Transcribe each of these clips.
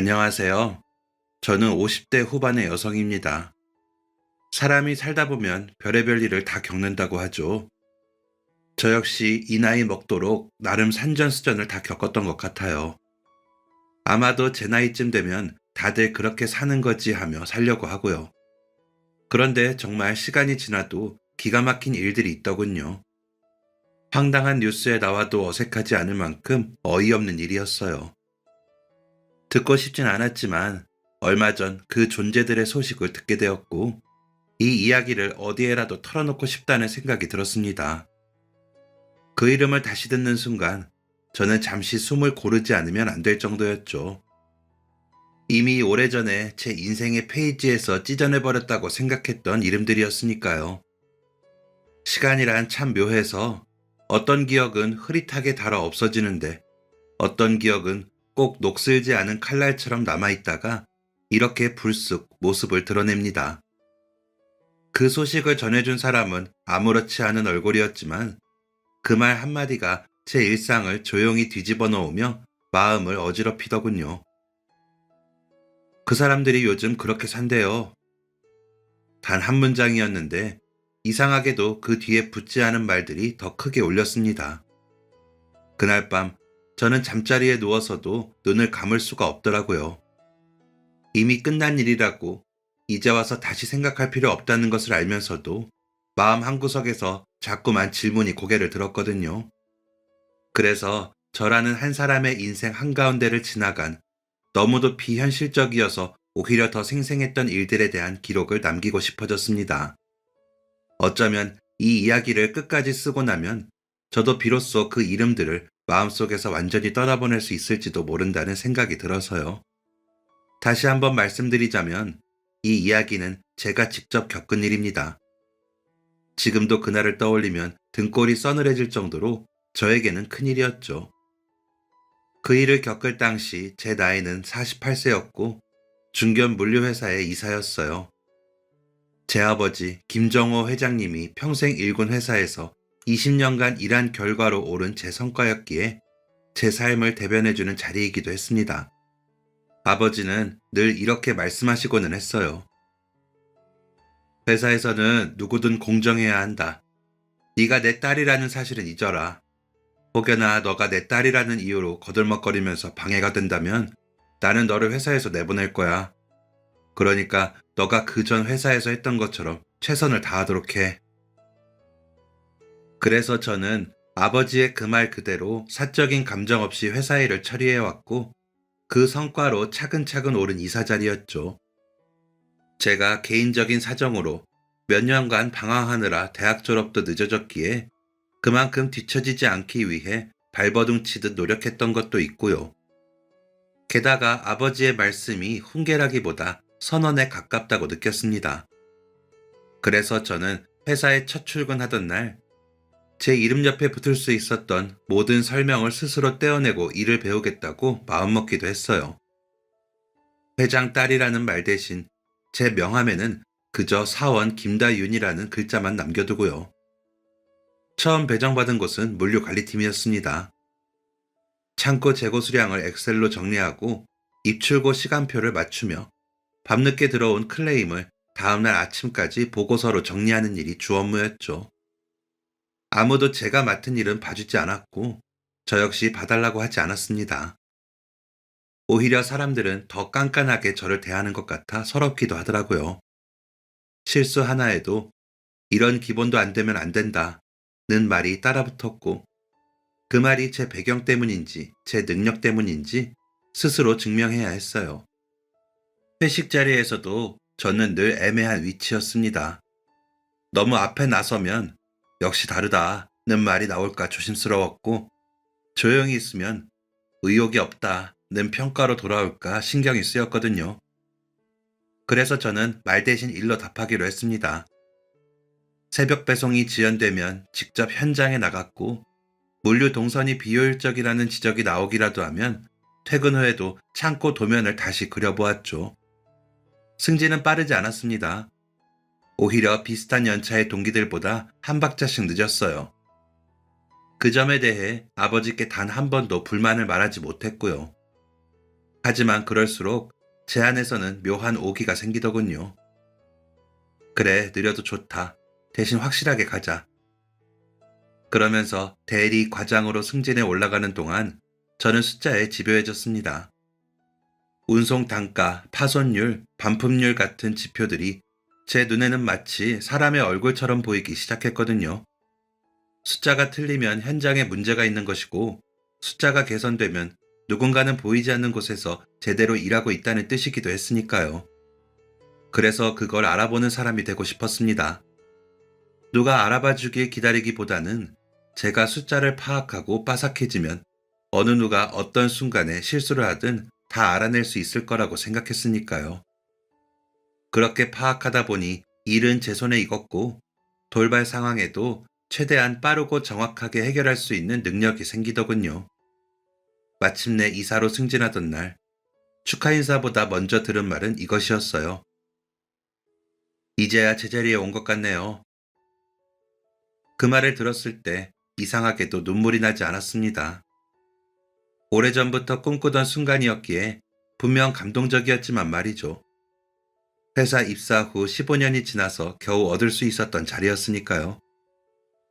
안녕하세요. 저는 50대 후반의 여성입니다. 사람이 살다 보면 별의별 일을 다 겪는다고 하죠. 저 역시 이 나이 먹도록 나름 산전수전을 다 겪었던 것 같아요. 아마도 제 나이쯤 되면 다들 그렇게 사는 거지 하며 살려고 하고요. 그런데 정말 시간이 지나도 기가 막힌 일들이 있더군요. 황당한 뉴스에 나와도 어색하지 않을 만큼 어이없는 일이었어요. 듣고 싶진 않았지만 얼마 전 그 존재들의 소식을 듣게 되었고 이 이야기를 어디에라도 털어놓고 싶다는 생각이 들었습니다. 그 이름을 다시 듣는 순간 저는 잠시 숨을 고르지 않으면 안 될 정도였죠. 이미 오래전에 제 인생의 페이지에서 찢어내버렸다고 생각했던 이름들이었으니까요. 시간이란 참 묘해서 어떤 기억은 흐릿하게 닳아 없어지는데 어떤 기억은 꼭 녹슬지 않은 칼날처럼 남아있다가 이렇게 불쑥 모습을 드러냅니다. 그 소식을 전해준 사람은 아무렇지 않은 얼굴이었지만 그 말 한마디가 제 일상을 조용히 뒤집어 놓으며 마음을 어지럽히더군요. 그 사람들이 요즘 그렇게 산대요. 단 한 문장이었는데 이상하게도 그 뒤에 붙지 않은 말들이 더 크게 울렸습니다. 그날 밤 저는 잠자리에 누워서도 눈을 감을 수가 없더라고요. 이미 끝난 일이라고 이제 와서 다시 생각할 필요 없다는 것을 알면서도 마음 한구석에서 자꾸만 질문이 고개를 들었거든요. 그래서 저라는 한 사람의 인생 한가운데를 지나간 너무도 비현실적이어서 오히려 더 생생했던 일들에 대한 기록을 남기고 싶어졌습니다. 어쩌면 이 이야기를 끝까지 쓰고 나면 저도 비로소 그 이름들을 마음속에서 완전히 떠나보낼 수 있을지도 모른다는 생각이 들어서요. 다시 한번 말씀드리자면 이 이야기는 제가 직접 겪은 일입니다. 지금도 그날을 떠올리면 등골이 서늘해질 정도로 저에게는 큰일이었죠. 그 일을 겪을 당시 제 나이는 48세였고 중견 물류회사의 이사였어요. 제 아버지 김정호 회장님이 평생 일군 회사에서 20년간 일한 결과로 오른 제 성과였기에 제 삶을 대변해주는 자리이기도 했습니다. 아버지는 늘 이렇게 말씀하시고는 했어요. 회사에서는 누구든 공정해야 한다. 네가 내 딸이라는 사실은 잊어라. 혹여나 너가 내 딸이라는 이유로 거들먹거리면서 방해가 된다면 나는 너를 회사에서 내보낼 거야. 그러니까 너가 그 전 회사에서 했던 것처럼 최선을 다하도록 해. 그래서 저는 아버지의 그 말 그대로 사적인 감정 없이 회사 일을 처리해왔고 그 성과로 차근차근 오른 이사 자리였죠. 제가 개인적인 사정으로 몇 년간 방황하느라 대학 졸업도 늦어졌기에 그만큼 뒤처지지 않기 위해 발버둥 치듯 노력했던 것도 있고요. 게다가 아버지의 말씀이 훈계라기보다 선언에 가깝다고 느꼈습니다. 그래서 저는 회사에 첫 출근하던 날, 제 이름 옆에 붙을 수 있었던 모든 설명을 스스로 떼어내고 일을 배우겠다고 마음먹기도 했어요. 회장 딸이라는 말 대신 제 명함에는 그저 사원 김다윤이라는 글자만 남겨두고요. 처음 배정받은 곳은 물류관리팀이었습니다. 창고 재고 수량을 엑셀로 정리하고 입출고 시간표를 맞추며 밤늦게 들어온 클레임을 다음날 아침까지 보고서로 정리하는 일이 주 업무였죠. 아무도 제가 맡은 일은 봐주지 않았고 저 역시 봐달라고 하지 않았습니다. 오히려 사람들은 더 깐깐하게 저를 대하는 것 같아 서럽기도 하더라고요. 실수 하나에도 이런 기본도 안 되면 안 된다는 말이 따라붙었고 그 말이 제 배경 때문인지 제 능력 때문인지 스스로 증명해야 했어요. 회식 자리에서도 저는 늘 애매한 위치였습니다. 너무 앞에 나서면 역시 다르다는 말이 나올까 조심스러웠고 조용히 있으면 의욕이 없다는 평가로 돌아올까 신경이 쓰였거든요. 그래서 저는 말 대신 일로 답하기로 했습니다. 새벽 배송이 지연되면 직접 현장에 나갔고 물류 동선이 비효율적이라는 지적이 나오기라도 하면 퇴근 후에도 창고 도면을 다시 그려보았죠. 승진은 빠르지 않았습니다. 오히려 비슷한 연차의 동기들보다 한 박자씩 늦었어요. 그 점에 대해 아버지께 단 한 번도 불만을 말하지 못했고요. 하지만 그럴수록 제 안에서는 묘한 오기가 생기더군요. 그래, 느려도 좋다. 대신 확실하게 가자. 그러면서 대리 과장으로 승진해 올라가는 동안 저는 숫자에 집요해졌습니다. 운송 단가, 파손율, 반품률 같은 지표들이 제 눈에는 마치 사람의 얼굴처럼 보이기 시작했거든요. 숫자가 틀리면 현장에 문제가 있는 것이고, 숫자가 개선되면 누군가는 보이지 않는 곳에서 제대로 일하고 있다는 뜻이기도 했으니까요. 그래서 그걸 알아보는 사람이 되고 싶었습니다. 누가 알아봐 주길 기다리기보다는 제가 숫자를 파악하고 빠삭해지면 어느 누가 어떤 순간에 실수를 하든 다 알아낼 수 있을 거라고 생각했으니까요. 그렇게 파악하다 보니 일은 제 손에 익었고, 돌발 상황에도 최대한 빠르고 정확하게 해결할 수 있는 능력이 생기더군요. 마침내 이사로 승진하던 날, 축하 인사보다 먼저 들은 말은 이것이었어요. 이제야 제자리에 온 것 같네요. 그 말을 들었을 때 이상하게도 눈물이 나지 않았습니다. 오래전부터 꿈꾸던 순간이었기에 분명 감동적이었지만 말이죠. 회사 입사 후 15년이 지나서 겨우 얻을 수 있었던 자리였으니까요.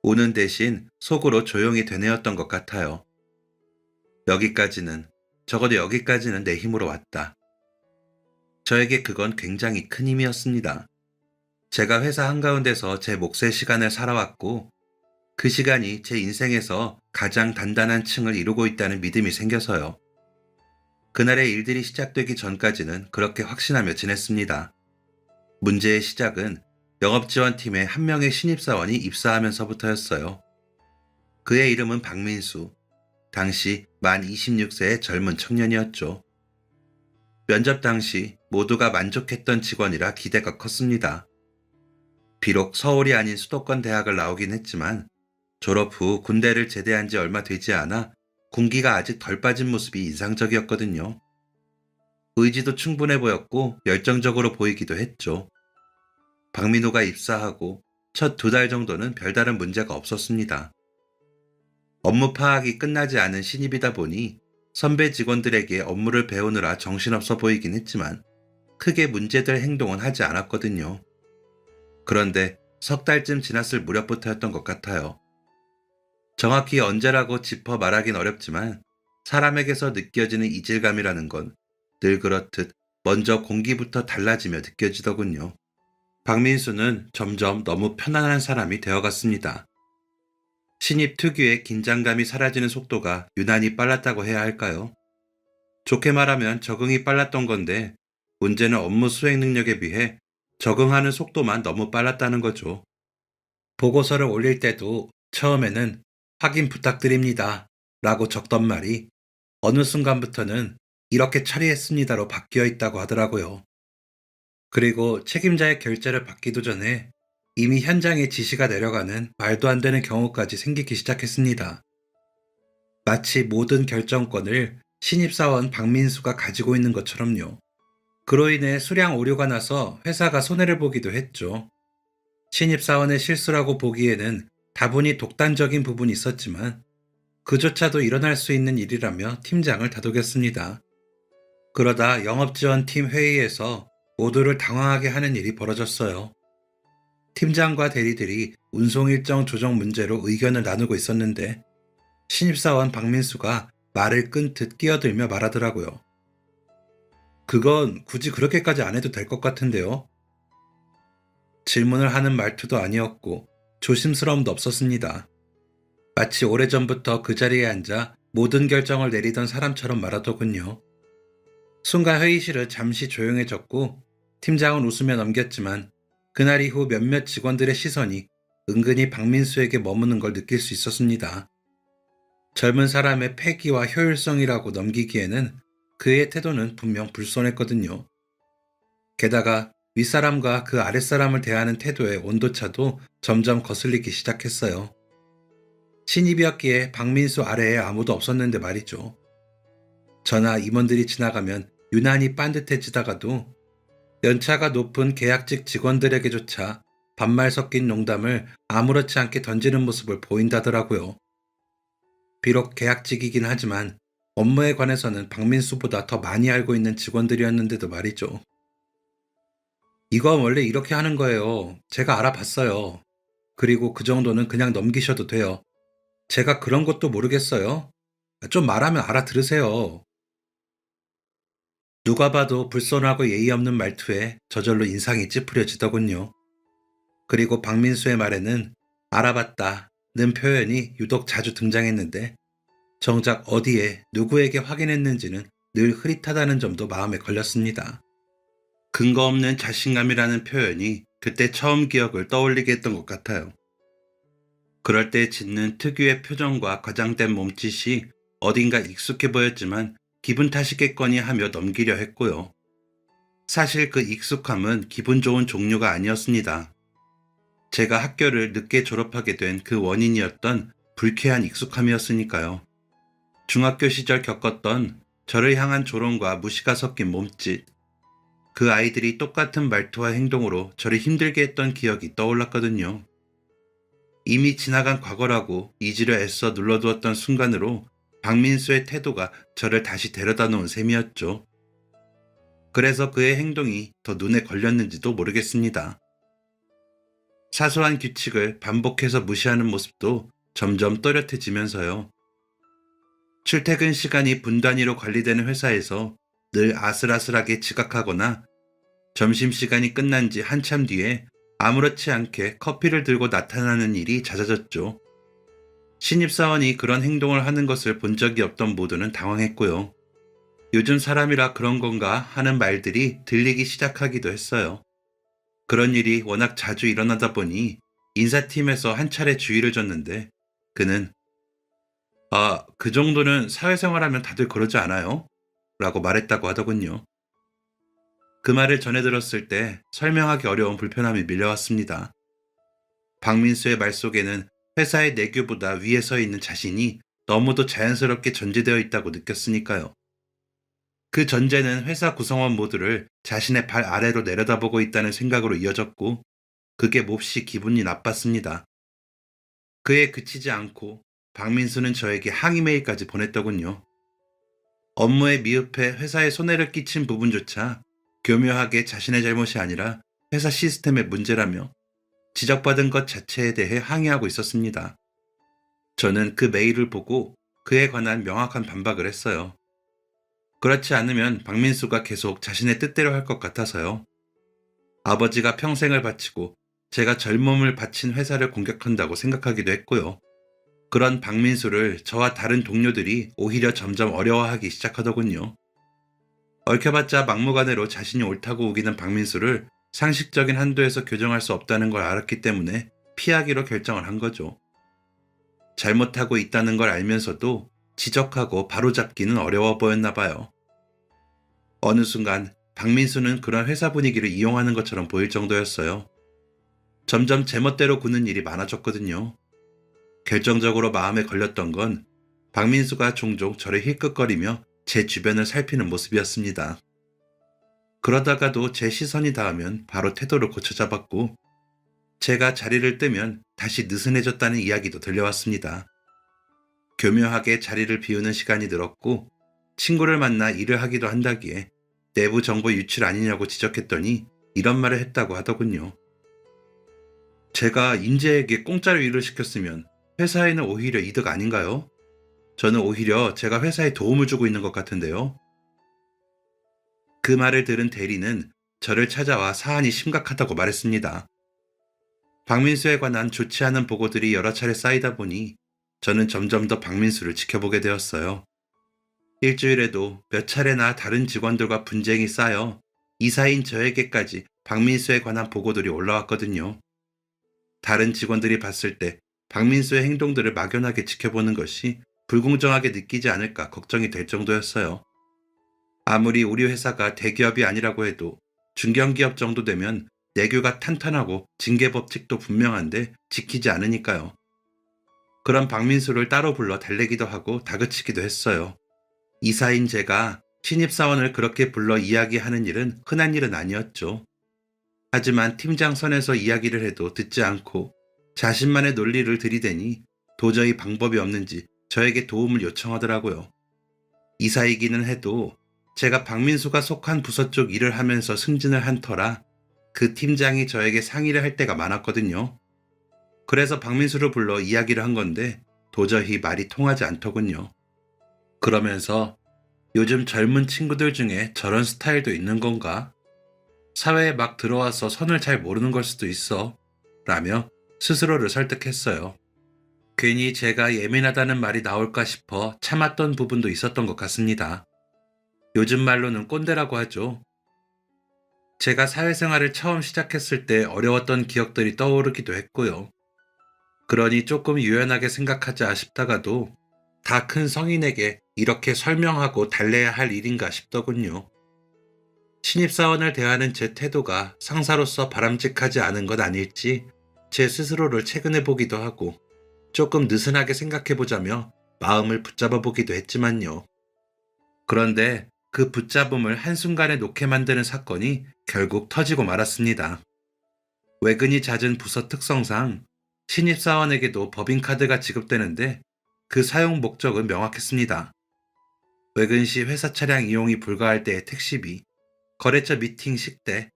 우는 대신 속으로 조용히 되뇌었던 것 같아요. 여기까지는, 적어도 여기까지는 내 힘으로 왔다. 저에게 그건 굉장히 큰 힘이었습니다. 제가 회사 한가운데서 제 몫의 시간을 살아왔고, 그 시간이 제 인생에서 가장 단단한 층을 이루고 있다는 믿음이 생겨서요. 그날의 일들이 시작되기 전까지는 그렇게 확신하며 지냈습니다. 문제의 시작은 영업지원팀에 한 명의 신입사원이 입사하면서부터였어요. 그의 이름은 박민수. 당시 만 26세의 젊은 청년이었죠. 면접 당시 모두가 만족했던 직원이라 기대가 컸습니다. 비록 서울이 아닌 수도권 대학을 나오긴 했지만 졸업 후 군대를 제대한 지 얼마 되지 않아 군기가 아직 덜 빠진 모습이 인상적이었거든요. 의지도 충분해 보였고 열정적으로 보이기도 했죠. 박민호가 입사하고 첫 2달 정도는 별다른 문제가 없었습니다. 업무 파악이 끝나지 않은 신입이다 보니 선배 직원들에게 업무를 배우느라 정신없어 보이긴 했지만 크게 문제될 행동은 하지 않았거든요. 그런데 석 달쯤 지났을 무렵부터였던 것 같아요. 정확히 언제라고 짚어 말하긴 어렵지만 사람에게서 느껴지는 이질감이라는 건 늘 그렇듯 먼저 공기부터 달라지며 느껴지더군요. 박민수는 점점 너무 편안한 사람이 되어갔습니다. 신입 특유의 긴장감이 사라지는 속도가 유난히 빨랐다고 해야 할까요? 좋게 말하면 적응이 빨랐던 건데 문제는 업무 수행 능력에 비해 적응하는 속도만 너무 빨랐다는 거죠. 보고서를 올릴 때도 처음에는 확인 부탁드립니다 라고 적던 말이 어느 순간부터는 이렇게 처리했습니다로 바뀌어 있다고 하더라고요. 그리고 책임자의 결재를 받기도 전에 이미 현장에 지시가 내려가는 말도 안 되는 경우까지 생기기 시작했습니다. 마치 모든 결정권을 신입사원 박민수가 가지고 있는 것처럼요. 그로 인해 수량 오류가 나서 회사가 손해를 보기도 했죠. 신입사원의 실수라고 보기에는 다분히 독단적인 부분이 있었지만 그조차도 일어날 수 있는 일이라며 팀장을 다독였습니다. 그러다 영업지원팀 회의에서 모두를 당황하게 하는 일이 벌어졌어요. 팀장과 대리들이 운송 일정 조정 문제로 의견을 나누고 있었는데 신입사원 박민수가 말을 끊듯 끼어들며 말하더라고요. 그건 굳이 그렇게까지 안 해도 될 것 같은데요. 질문을 하는 말투도 아니었고 조심스러움도 없었습니다. 마치 오래전부터 그 자리에 앉아 모든 결정을 내리던 사람처럼 말하더군요. 순간 회의실은 잠시 조용해졌고 팀장은 웃으며 넘겼지만 그날 이후 몇몇 직원들의 시선이 은근히 박민수에게 머무는 걸 느낄 수 있었습니다. 젊은 사람의 패기와 효율성이라고 넘기기에는 그의 태도는 분명 불손했거든요. 게다가 윗사람과 그 아랫사람을 대하는 태도의 온도차도 점점 거슬리기 시작했어요. 신입이었기에 박민수 아래에 아무도 없었는데 말이죠. 저나 임원들이 지나가면 유난히 빤듯해지다가도 연차가 높은 계약직 직원들에게조차 반말 섞인 농담을 아무렇지 않게 던지는 모습을 보인다더라고요. 비록 계약직이긴 하지만 업무에 관해서는 박민수보다 더 많이 알고 있는 직원들이었는데도 말이죠. 이건 원래 이렇게 하는 거예요. 제가 알아봤어요. 그리고 그 정도는 그냥 넘기셔도 돼요. 제가 그런 것도 모르겠어요. 좀 말하면 알아들으세요. 누가 봐도 불손하고 예의 없는 말투에 저절로 인상이 찌푸려지더군요. 그리고 박민수의 말에는 알아봤다는 표현이 유독 자주 등장했는데 정작 어디에 누구에게 확인했는지는 늘 흐릿하다는 점도 마음에 걸렸습니다. 근거 없는 자신감이라는 표현이 그때 처음 기억을 떠올리게 했던 것 같아요. 그럴 때 짓는 특유의 표정과 과장된 몸짓이 어딘가 익숙해 보였지만 기분 탓이겠거니 하며 넘기려 했고요. 사실 그 익숙함은 기분 좋은 종류가 아니었습니다. 제가 학교를 늦게 졸업하게 된 그 원인이었던 불쾌한 익숙함이었으니까요. 중학교 시절 겪었던 저를 향한 조롱과 무시가 섞인 몸짓, 그 아이들이 똑같은 말투와 행동으로 저를 힘들게 했던 기억이 떠올랐거든요. 이미 지나간 과거라고 잊으려 애써 눌러두었던 순간으로 박민수의 태도가 저를 다시 데려다 놓은 셈이었죠. 그래서 그의 행동이 더 눈에 걸렸는지도 모르겠습니다. 사소한 규칙을 반복해서 무시하는 모습도 점점 또렷해지면서요. 출퇴근 시간이 분 단위로 관리되는 회사에서 늘 아슬아슬하게 지각하거나 점심시간이 끝난 지 한참 뒤에 아무렇지 않게 커피를 들고 나타나는 일이 잦아졌죠. 신입사원이 그런 행동을 하는 것을 본 적이 없던 모두는 당황했고요. 요즘 사람이라 그런 건가 하는 말들이 들리기 시작하기도 했어요. 그런 일이 워낙 자주 일어나다 보니 인사팀에서 한 차례 주의를 줬는데 그는 그 정도는 사회생활하면 다들 그러지 않아요? 라고 말했다고 하더군요. 그 말을 전해 들었을 때 설명하기 어려운 불편함이 밀려왔습니다. 박민수의 말 속에는 회사의 내규보다 위에 서 있는 자신이 너무도 자연스럽게 전제되어 있다고 느꼈으니까요. 그 전제는 회사 구성원 모두를 자신의 발 아래로 내려다보고 있다는 생각으로 이어졌고, 그게 몹시 기분이 나빴습니다. 그에 그치지 않고 박민수는 저에게 항의 메일까지 보냈더군요. 업무에 미흡해 회사에 손해를 끼친 부분조차 교묘하게 자신의 잘못이 아니라 회사 시스템의 문제라며 지적받은 것 자체에 대해 항의하고 있었습니다. 저는 그 메일을 보고 그에 관한 명확한 반박을 했어요. 그렇지 않으면 박민수가 계속 자신의 뜻대로 할 것 같아서요. 아버지가 평생을 바치고 제가 젊음을 바친 회사를 공격한다고 생각하기도 했고요. 그런 박민수를 저와 다른 동료들이 오히려 점점 어려워하기 시작하더군요. 얽혀봤자 막무가내로 자신이 옳다고 우기는 박민수를 상식적인 한도에서 교정할 수 없다는 걸 알았기 때문에 피하기로 결정을 한 거죠. 잘못하고 있다는 걸 알면서도 지적하고 바로잡기는 어려워 보였나 봐요. 어느 순간 박민수는 그런 회사 분위기를 이용하는 것처럼 보일 정도였어요. 점점 제멋대로 구는 일이 많아졌거든요. 결정적으로 마음에 걸렸던 건 박민수가 종종 저를 힐끗거리며 제 주변을 살피는 모습이었습니다. 그러다가도 제 시선이 닿으면 바로 태도를 고쳐잡았고 제가 자리를 뜨면 다시 느슨해졌다는 이야기도 들려왔습니다. 교묘하게 자리를 비우는 시간이 늘었고 친구를 만나 일을 하기도 한다기에 내부 정보 유출 아니냐고 지적했더니 이런 말을 했다고 하더군요. 제가 인재에게 공짜로 일을 시켰으면 회사에는 오히려 이득 아닌가요? 저는 오히려 제가 회사에 도움을 주고 있는 것 같은데요. 그 말을 들은 대리는 저를 찾아와 사안이 심각하다고 말했습니다. 박민수에 관한 좋지 않은 보고들이 여러 차례 쌓이다 보니 저는 점점 더 박민수를 지켜보게 되었어요. 일주일에도 몇 차례나 다른 직원들과 분쟁이 쌓여 이사인 저에게까지 박민수에 관한 보고들이 올라왔거든요. 다른 직원들이 봤을 때 박민수의 행동들을 막연하게 지켜보는 것이 불공정하게 느끼지 않을까 걱정이 될 정도였어요. 아무리 우리 회사가 대기업이 아니라고 해도 중견기업 정도 되면 내규가 탄탄하고 징계법칙도 분명한데 지키지 않으니까요. 그런 박민수를 따로 불러 달래기도 하고 다그치기도 했어요. 이사인 제가 신입사원을 그렇게 불러 이야기하는 일은 흔한 일은 아니었죠. 하지만 팀장 선에서 이야기를 해도 듣지 않고 자신만의 논리를 들이대니 도저히 방법이 없는지 저에게 도움을 요청하더라고요. 이사이기는 해도 제가 박민수가 속한 부서 쪽 일을 하면서 승진을 한 터라 그 팀장이 저에게 상의를 할 때가 많았거든요. 그래서 박민수를 불러 이야기를 한 건데 도저히 말이 통하지 않더군요. 그러면서 요즘 젊은 친구들 중에 저런 스타일도 있는 건가? 사회에 막 들어와서 선을 잘 모르는 걸 수도 있어. 라며 스스로를 설득했어요. 괜히 제가 예민하다는 말이 나올까 싶어 참았던 부분도 있었던 것 같습니다. 요즘 말로는 꼰대라고 하죠. 제가 사회생활을 처음 시작했을 때 어려웠던 기억들이 떠오르기도 했고요. 그러니 조금 유연하게 생각하자 싶다가도 다 큰 성인에게 이렇게 설명하고 달래야 할 일인가 싶더군요. 신입사원을 대하는 제 태도가 상사로서 바람직하지 않은 것 아닐지 제 스스로를 체근해 보기도 하고 조금 느슨하게 생각해 보자며 마음을 붙잡아 보기도 했지만요. 그런데 그 붙잡음을 한순간에 놓게 만드는 사건이 결국 터지고 말았습니다. 외근이 잦은 부서 특성상 신입사원에게도 법인카드가 지급되는데 그 사용 목적은 명확했습니다. 외근 시 회사 차량 이용이 불가할 때의 택시비, 거래처 미팅 식대,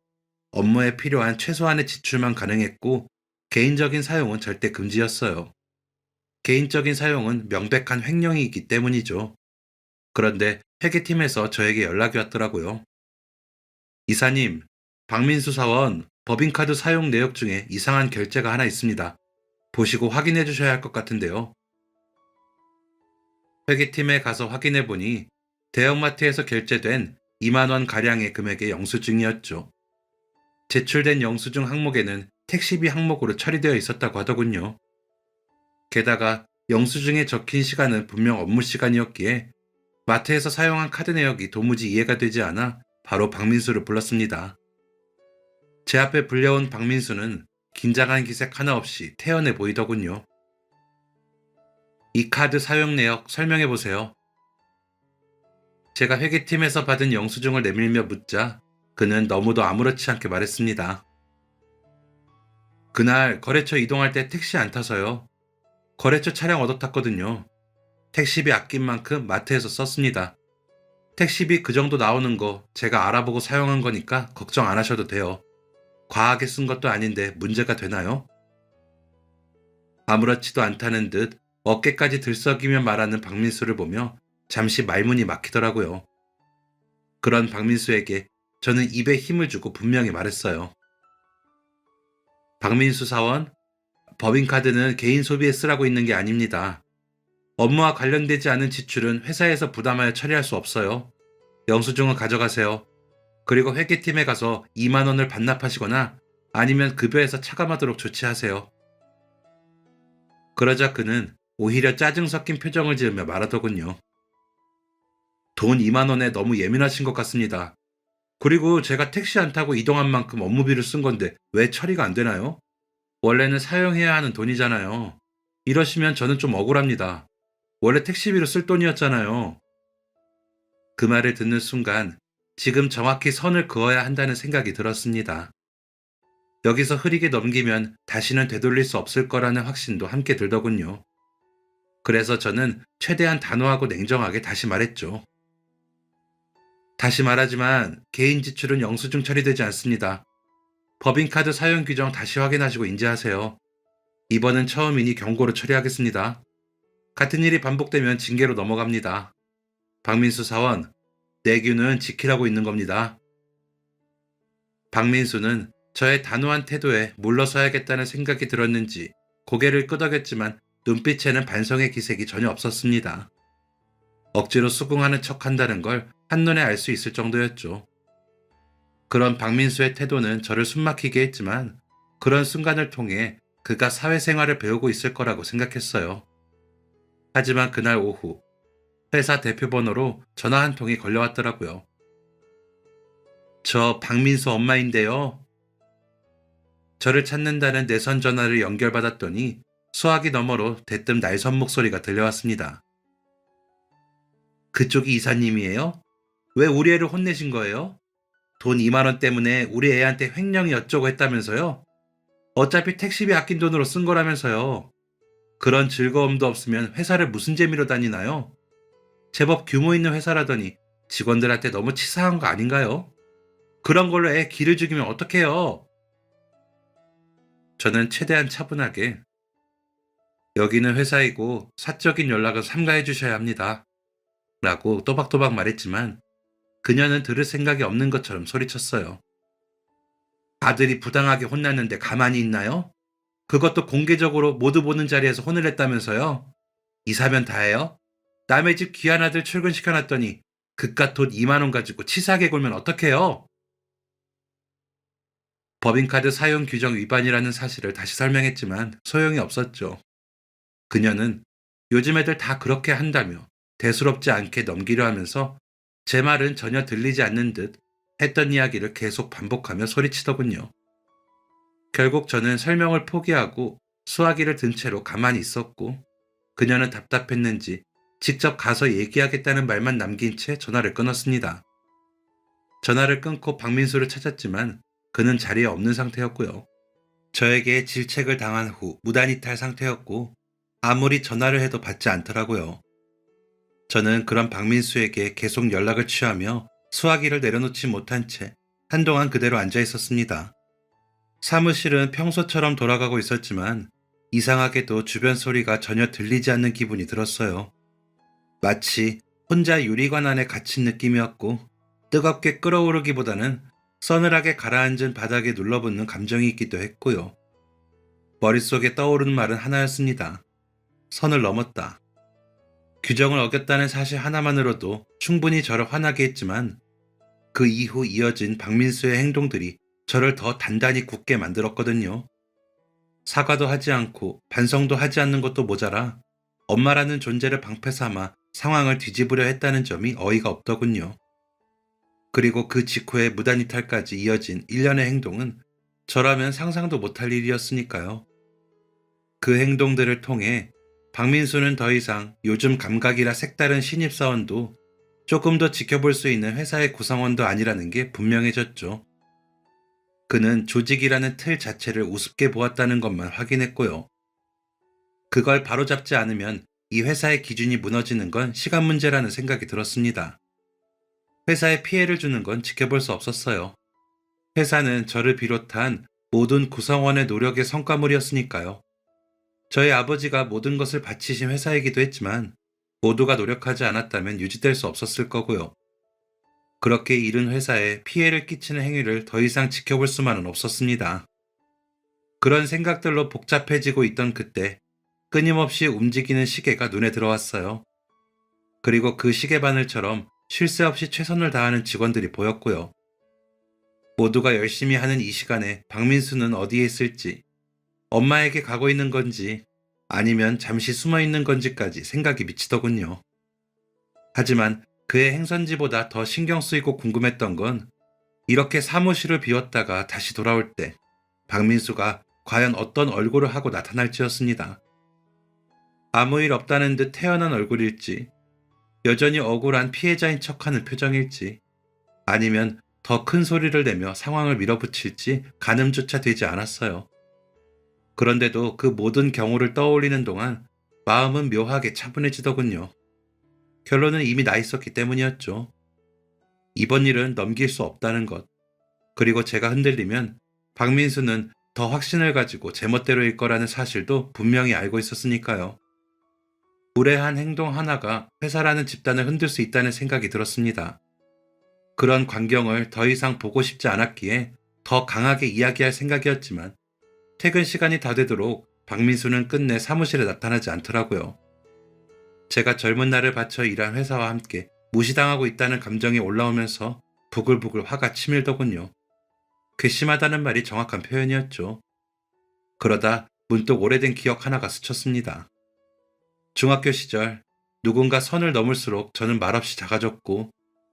업무에 필요한 최소한의 지출만 가능했고 개인적인 사용은 절대 금지였어요. 개인적인 사용은 명백한 횡령이기 때문이죠. 그런데 회계팀에서 저에게 연락이 왔더라고요. 이사님, 박민수 사원 법인카드 사용 내역 중에 이상한 결제가 하나 있습니다. 보시고 확인해 주셔야 할 것 같은데요. 회계팀에 가서 확인해 보니 대형마트에서 결제된 2만 원 가량의 금액의 영수증이었죠. 제출된 영수증 항목에는 택시비 항목으로 처리되어 있었다고 하더군요. 게다가 영수증에 적힌 시간은 분명 업무 시간이었기에 마트에서 사용한 카드 내역이 도무지 이해가 되지 않아 바로 박민수를 불렀습니다. 제 앞에 불려온 박민수는 긴장한 기색 하나 없이 태연해 보이더군요. 이 카드 사용 내역 설명해 보세요. 제가 회계팀에서 받은 영수증을 내밀며 묻자 그는 너무도 아무렇지 않게 말했습니다. 그날 거래처 이동할 때 택시 안 타서요. 거래처 차량 얻어 탔거든요. 택시비 아낀 만큼 마트에서 썼습니다. 택시비 그 정도 나오는 거 제가 알아보고 사용한 거니까 걱정 안 하셔도 돼요. 과하게 쓴 것도 아닌데 문제가 되나요? 아무렇지도 않다는 듯 어깨까지 들썩이며 말하는 박민수를 보며 잠시 말문이 막히더라고요. 그런 박민수에게 저는 입에 힘을 주고 분명히 말했어요. 박민수 사원, 법인카드는 개인 소비에 쓰라고 있는 게 아닙니다. 업무와 관련되지 않은 지출은 회사에서 부담하여 처리할 수 없어요. 영수증은 가져가세요. 그리고 회계팀에 가서 2만 원을 반납하시거나 아니면 급여에서 차감하도록 조치하세요. 그러자 그는 오히려 짜증 섞인 표정을 지으며 말하더군요. 돈 2만 원에 너무 예민하신 것 같습니다. 그리고 제가 택시 안 타고 이동한 만큼 업무비를 쓴 건데 왜 처리가 안 되나요? 원래는 사용해야 하는 돈이잖아요. 이러시면 저는 좀 억울합니다. 원래 택시비로 쓸 돈이었잖아요. 그 말을 듣는 순간 지금 정확히 선을 그어야 한다는 생각이 들었습니다. 여기서 흐리게 넘기면 다시는 되돌릴 수 없을 거라는 확신도 함께 들더군요. 그래서 저는 최대한 단호하고 냉정하게 다시 말했죠. 다시 말하지만 개인 지출은 영수증 처리되지 않습니다. 법인카드 사용 규정 다시 확인하시고 인지하세요. 이번은 처음이니 경고로 처리하겠습니다. 같은 일이 반복되면 징계로 넘어갑니다. 박민수 사원, 내규는 지키라고 있는 겁니다. 박민수는 저의 단호한 태도에 물러서야겠다는 생각이 들었는지 고개를 끄덕였지만 눈빛에는 반성의 기색이 전혀 없었습니다. 억지로 수긍하는 척한다는 걸 한눈에 알 수 있을 정도였죠. 그런 박민수의 태도는 저를 숨막히게 했지만 그런 순간을 통해 그가 사회생활을 배우고 있을 거라고 생각했어요. 하지만 그날 오후 회사 대표 번호로 전화 한 통이 걸려왔더라고요. 저 박민수 엄마인데요. 저를 찾는다는 내선 전화를 연결받았더니 수화기 너머로 대뜸 날선 목소리가 들려왔습니다. 그쪽이 이사님이에요? 왜 우리 애를 혼내신 거예요? 돈 2만 원 때문에 우리 애한테 횡령이 어쩌고 했다면서요? 어차피 택시비 아낀 돈으로 쓴 거라면서요. 그런 즐거움도 없으면 회사를 무슨 재미로 다니나요? 제법 규모 있는 회사라더니 직원들한테 너무 치사한 거 아닌가요? 그런 걸로 애 기를 죽이면 어떡해요? 저는 최대한 차분하게 여기는 회사이고 사적인 연락은 삼가해 주셔야 합니다. 라고 또박또박 말했지만 그녀는 들을 생각이 없는 것처럼 소리쳤어요. 아들이 부당하게 혼났는데 가만히 있나요? 그것도 공개적으로 모두 보는 자리에서 혼을 냈다면서요? 이사면 다해요? 남의 집 귀한 아들 출근시켜놨더니 그깟 돈 2만 원 가지고 치사하게 굴면 어떡해요? 법인카드 사용 규정 위반이라는 사실을 다시 설명했지만 소용이 없었죠. 그녀는 요즘 애들 다 그렇게 한다며 대수롭지 않게 넘기려 하면서 제 말은 전혀 들리지 않는 듯 했던 이야기를 계속 반복하며 소리치더군요. 결국 저는 설명을 포기하고 수화기를 든 채로 가만히 있었고 그녀는 답답했는지 직접 가서 얘기하겠다는 말만 남긴 채 전화를 끊었습니다. 전화를 끊고 박민수를 찾았지만 그는 자리에 없는 상태였고요. 저에게 질책을 당한 후 무단이탈 상태였고 아무리 전화를 해도 받지 않더라고요. 저는 그런 박민수에게 계속 연락을 취하며 수화기를 내려놓지 못한 채 한동안 그대로 앉아 있었습니다. 사무실은 평소처럼 돌아가고 있었지만 이상하게도 주변 소리가 전혀 들리지 않는 기분이 들었어요. 마치 혼자 유리관 안에 갇힌 느낌이었고 뜨겁게 끓어오르기보다는 서늘하게 가라앉은 바닥에 눌러붙는 감정이 있기도 했고요. 머릿속에 떠오르는 말은 하나였습니다. 선을 넘었다. 규정을 어겼다는 사실 하나만으로도 충분히 저를 화나게 했지만 그 이후 이어진 박민수의 행동들이 저를 더 단단히 굳게 만들었거든요. 사과도 하지 않고 반성도 하지 않는 것도 모자라 엄마라는 존재를 방패 삼아 상황을 뒤집으려 했다는 점이 어이가 없더군요. 그리고 그 직후에 무단이탈까지 이어진 일련의 행동은 저라면 상상도 못할 일이었으니까요. 그 행동들을 통해 박민수는 더 이상 요즘 감각이라 색다른 신입사원도 조금 더 지켜볼 수 있는 회사의 구성원도 아니라는 게 분명해졌죠. 그는 조직이라는 틀 자체를 우습게 보았다는 것만 확인했고요. 그걸 바로잡지 않으면 이 회사의 기준이 무너지는 건 시간 문제라는 생각이 들었습니다. 회사에 피해를 주는 건 지켜볼 수 없었어요. 회사는 저를 비롯한 모든 구성원의 노력의 성과물이었으니까요. 저희 아버지가 모든 것을 바치신 회사이기도 했지만 모두가 노력하지 않았다면 유지될 수 없었을 거고요. 그렇게 잃은 회사에 피해를 끼치는 행위를 더 이상 지켜볼 수만은 없었습니다. 그런 생각들로 복잡해지고 있던 그때 끊임없이 움직이는 시계가 눈에 들어왔어요. 그리고 그 시계바늘처럼 쉴 새 없이 최선을 다하는 직원들이 보였고요. 모두가 열심히 하는 이 시간에 박민수는 어디에 있을지, 엄마에게 가고 있는 건지, 아니면 잠시 숨어 있는 건지까지 생각이 미치더군요. 하지만 그의 행선지보다 더 신경 쓰이고 궁금했던 건 이렇게 사무실을 비웠다가 다시 돌아올 때 박민수가 과연 어떤 얼굴을 하고 나타날지였습니다. 아무 일 없다는 듯 태연한 얼굴일지, 여전히 억울한 피해자인 척하는 표정일지, 아니면 더 큰 소리를 내며 상황을 밀어붙일지 가늠조차 되지 않았어요. 그런데도 그 모든 경우를 떠올리는 동안 마음은 묘하게 차분해지더군요. 결론은 이미 나 있었기 때문이었죠. 이번 일은 넘길 수 없다는 것. 그리고 제가 흔들리면 박민수는 더 확신을 가지고 제멋대로일 거라는 사실도 분명히 알고 있었으니까요. 무례한 행동 하나가 회사라는 집단을 흔들 수 있다는 생각이 들었습니다. 그런 광경을 더 이상 보고 싶지 않았기에 더 강하게 이야기할 생각이었지만 퇴근 시간이 다 되도록 박민수는 끝내 사무실에 나타나지 않더라고요. 제가 젊은 날을 바쳐 일한 회사와 함께 무시당하고 있다는 감정이 올라오면서 부글부글 화가 치밀더군요. 괘씸하다는 말이 정확한 표현이었죠. 그러다 문득 오래된 기억 하나가 스쳤습니다. 중학교 시절 누군가 선을 넘을수록 저는 말없이 작아졌고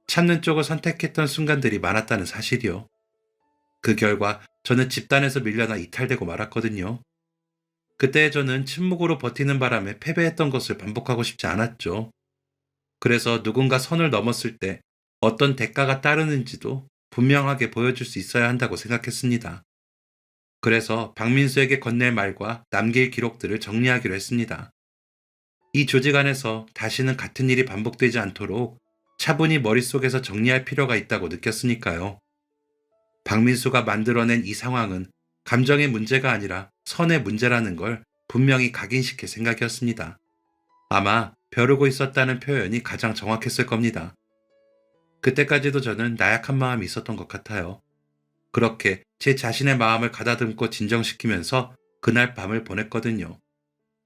참는 쪽을 선택했던 순간들이 많았다는 사실이요. 그 결과 저는 집단에서 밀려나 이탈되고 말았거든요. 그때 저는 침묵으로 버티는 바람에 패배했던 것을 반복하고 싶지 않았죠. 그래서 누군가 선을 넘었을 때 어떤 대가가 따르는지도 분명하게 보여줄 수 있어야 한다고 생각했습니다. 그래서 박민수에게 건넬 말과 남길 기록들을 정리하기로 했습니다. 이 조직 안에서 다시는 같은 일이 반복되지 않도록 차분히 머릿속에서 정리할 필요가 있다고 느꼈으니까요. 박민수가 만들어낸 이 상황은 감정의 문제가 아니라 선의 문제라는 걸 분명히 각인시킬 생각이었습니다. 아마 벼르고 있었다는 표현이 가장 정확했을 겁니다. 그때까지도 저는 나약한 마음이 있었던 것 같아요. 그렇게 제 자신의 마음을 가다듬고 진정시키면서 그날 밤을 보냈거든요.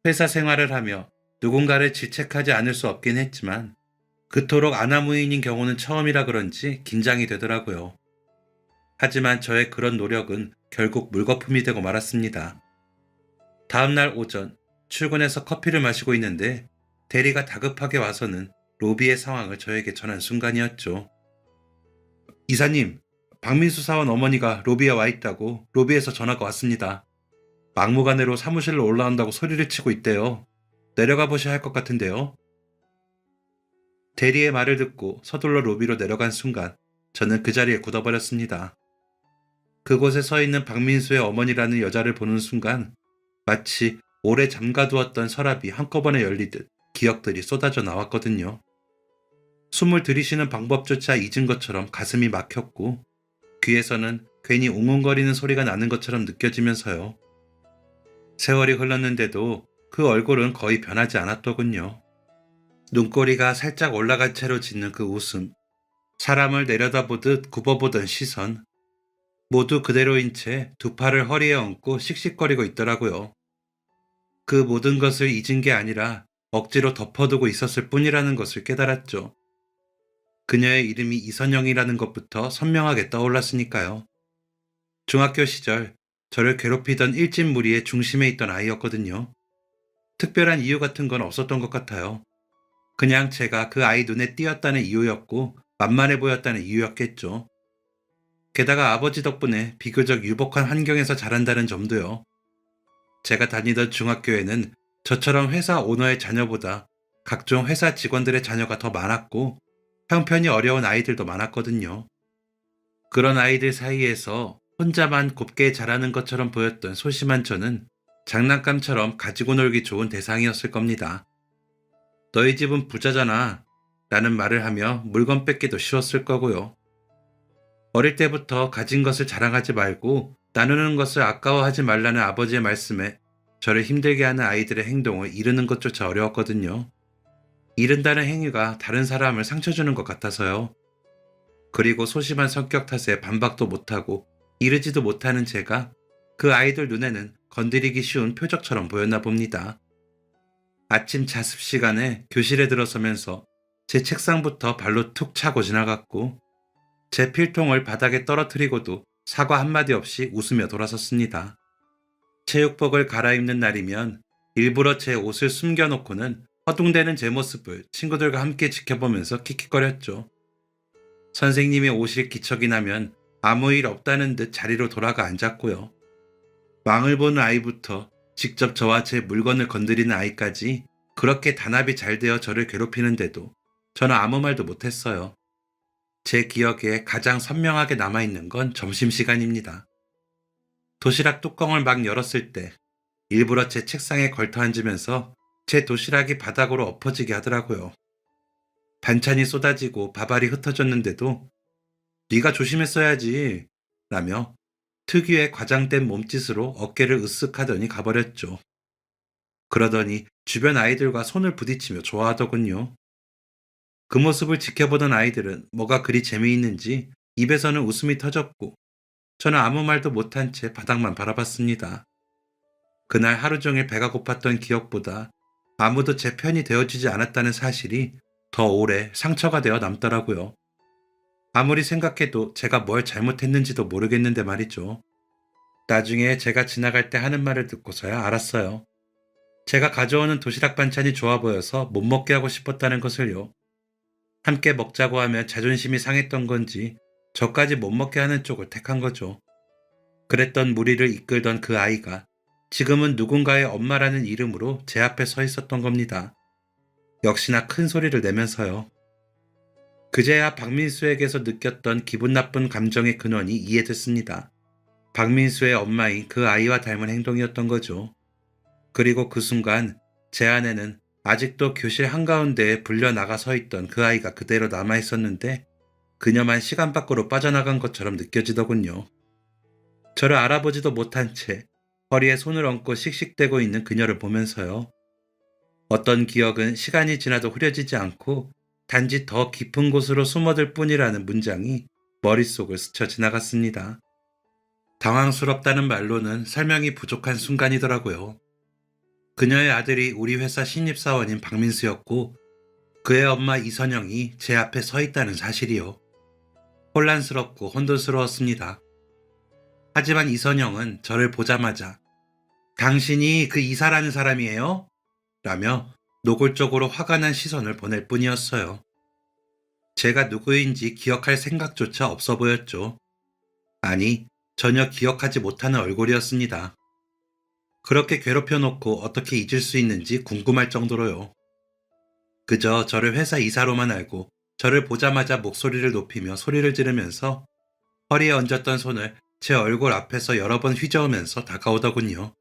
회사 생활을 하며 누군가를 질책하지 않을 수 없긴 했지만 그토록 아나무인인 경우는 처음이라 그런지 긴장이 되더라고요. 하지만 저의 그런 노력은 결국 물거품이 되고 말았습니다. 다음날 오전 출근해서 커피를 마시고 있는데 대리가 다급하게 와서는 로비의 상황을 저에게 전한 순간이었죠. 이사님, 박민수 사원 어머니가 로비에 와 있다고 로비에서 전화가 왔습니다. 막무가내로 사무실로 올라온다고 소리를 치고 있대요. 내려가 보셔야 할 것 같은데요. 대리의 말을 듣고 서둘러 로비로 내려간 순간 저는 그 자리에 굳어버렸습니다. 그곳에 서 있는 박민수의 어머니라는 여자를 보는 순간 마치 오래 잠가두었던 서랍이 한꺼번에 열리듯 기억들이 쏟아져 나왔거든요. 숨을 들이쉬는 방법조차 잊은 것처럼 가슴이 막혔고 귀에서는 괜히 웅웅거리는 소리가 나는 것처럼 느껴지면서요. 세월이 흘렀는데도 그 얼굴은 거의 변하지 않았더군요. 눈꼬리가 살짝 올라간 채로 짓는 그 웃음, 사람을 내려다보듯 굽어보던 시선, 모두 그대로인 채 두 팔을 허리에 얹고 씩씩거리고 있더라고요. 그 모든 것을 잊은 게 아니라 억지로 덮어두고 있었을 뿐이라는 것을 깨달았죠. 그녀의 이름이 이선영이라는 것부터 선명하게 떠올랐으니까요. 중학교 시절 저를 괴롭히던 일진 무리의 중심에 있던 아이였거든요. 특별한 이유 같은 건 없었던 것 같아요. 그냥 제가 그 아이 눈에 띄었다는 이유였고 만만해 보였다는 이유였겠죠. 게다가 아버지 덕분에 비교적 유복한 환경에서 자란다는 점도요. 제가 다니던 중학교에는 저처럼 회사 오너의 자녀보다 각종 회사 직원들의 자녀가 더 많았고 형편이 어려운 아이들도 많았거든요. 그런 아이들 사이에서 혼자만 곱게 자라는 것처럼 보였던 소심한 저는 장난감처럼 가지고 놀기 좋은 대상이었을 겁니다. 너희 집은 부자잖아 라는 말을 하며 물건 뺏기도 쉬웠을 거고요. 어릴 때부터 가진 것을 자랑하지 말고 나누는 것을 아까워하지 말라는 아버지의 말씀에 저를 힘들게 하는 아이들의 행동을 이르는 것조차 어려웠거든요. 이른다는 행위가 다른 사람을 상처 주는 것 같아서요. 그리고 소심한 성격 탓에 반박도 못하고 이르지도 못하는 제가 그 아이들 눈에는 건드리기 쉬운 표적처럼 보였나 봅니다. 아침 자습 시간에 교실에 들어서면서 제 책상부터 발로 툭 차고 지나갔고 제 필통을 바닥에 떨어뜨리고도 사과 한마디 없이 웃으며 돌아섰습니다. 체육복을 갈아입는 날이면 일부러 제 옷을 숨겨놓고는 허둥대는 제 모습을 친구들과 함께 지켜보면서 킥킥거렸죠. 선생님이 오실 기척이 나면 아무 일 없다는 듯 자리로 돌아가 앉았고요. 망을 보는 아이부터 직접 저와 제 물건을 건드리는 아이까지 그렇게 단합이 잘 되어 저를 괴롭히는데도 저는 아무 말도 못했어요. 제 기억에 가장 선명하게 남아있는 건 점심시간입니다. 도시락 뚜껑을 막 열었을 때 일부러 제 책상에 걸터 앉으면서 제 도시락이 바닥으로 엎어지게 하더라고요. 반찬이 쏟아지고 밥알이 흩어졌는데도 네가 조심했어야지 라며 특유의 과장된 몸짓으로 어깨를 으쓱하더니 가버렸죠. 그러더니 주변 아이들과 손을 부딪히며 좋아하더군요. 그 모습을 지켜보던 아이들은 뭐가 그리 재미있는지 입에서는 웃음이 터졌고 저는 아무 말도 못한 채 바닥만 바라봤습니다. 그날 하루 종일 배가 고팠던 기억보다 아무도 제 편이 되어주지 않았다는 사실이 더 오래 상처가 되어 남더라고요. 아무리 생각해도 제가 뭘 잘못했는지도 모르겠는데 말이죠. 나중에 제가 지나갈 때 하는 말을 듣고서야 알았어요. 제가 가져오는 도시락 반찬이 좋아 보여서 못 먹게 하고 싶었다는 것을요. 함께 먹자고 하면 자존심이 상했던 건지 저까지 못 먹게 하는 쪽을 택한 거죠. 그랬던 무리를 이끌던 그 아이가 지금은 누군가의 엄마라는 이름으로 제 앞에 서 있었던 겁니다. 역시나 큰 소리를 내면서요. 그제야 박민수에게서 느꼈던 기분 나쁜 감정의 근원이 이해됐습니다. 박민수의 엄마인 그 아이와 닮은 행동이었던 거죠. 그리고 그 순간 제 안에는 아직도 교실 한가운데에 불려 나가 서 있던 그 아이가 그대로 남아 있었는데 그녀만 시간 밖으로 빠져나간 것처럼 느껴지더군요. 저를 알아보지도 못한 채 허리에 손을 얹고 씩씩대고 있는 그녀를 보면서요. 어떤 기억은 시간이 지나도 흐려지지 않고 단지 더 깊은 곳으로 숨어들 뿐이라는 문장이 머릿속을 스쳐 지나갔습니다. 당황스럽다는 말로는 설명이 부족한 순간이더라고요. 그녀의 아들이 우리 회사 신입사원인 박민수였고 그의 엄마 이선영이 제 앞에 서 있다는 사실이요. 혼란스럽고 혼돈스러웠습니다. 하지만 이선영은 저를 보자마자 당신이 그 이사라는 사람이에요? 라며 노골적으로 화가 난 시선을 보낼 뿐이었어요. 제가 누구인지 기억할 생각조차 없어 보였죠. 아니, 전혀 기억하지 못하는 얼굴이었습니다. 그렇게 괴롭혀놓고 어떻게 잊을 수 있는지 궁금할 정도로요. 그저 저를 회사 이사로만 알고 저를 보자마자 목소리를 높이며 소리를 지르면서 허리에 얹었던 손을 제 얼굴 앞에서 여러 번 휘저으면서 다가오더군요.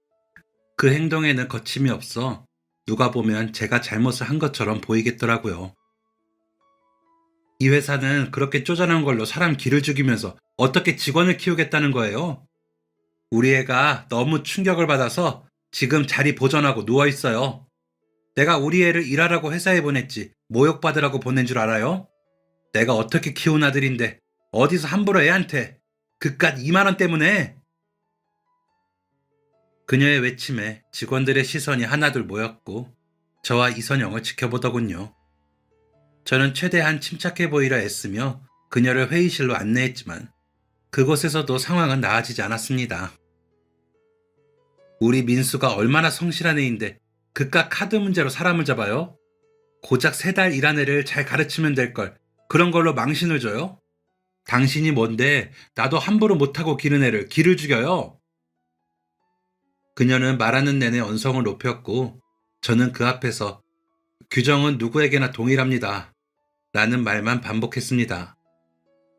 그 행동에는 거침이 없어 누가 보면 제가 잘못을 한 것처럼 보이겠더라고요. 이 회사는 그렇게 쪼잔한 걸로 사람 기를 죽이면서 어떻게 직원을 키우겠다는 거예요? 우리 애가 너무 충격을 받아서 지금 자리 보전하고 누워있어요. 내가 우리 애를 일하라고 회사에 보냈지 모욕받으라고 보낸 줄 알아요? 내가 어떻게 키운 아들인데 어디서 함부로 애한테 그깟 2만 원 때문에. 그녀의 외침에 직원들의 시선이 하나둘 모였고 저와 이선영을 지켜보더군요. 저는 최대한 침착해 보이려 애쓰며 그녀를 회의실로 안내했지만 그곳에서도 상황은 나아지지 않았습니다. 우리 민수가 얼마나 성실한 애인데 그깟 카드 문제로 사람을 잡아요? 고작 3달 일한 애를 잘 가르치면 될 걸 그런 걸로 망신을 줘요? 당신이 뭔데 나도 함부로 못하고 기른 애를 기를 죽여요? 그녀는 말하는 내내 언성을 높였고 저는 그 앞에서 규정은 누구에게나 동일합니다. 라는 말만 반복했습니다.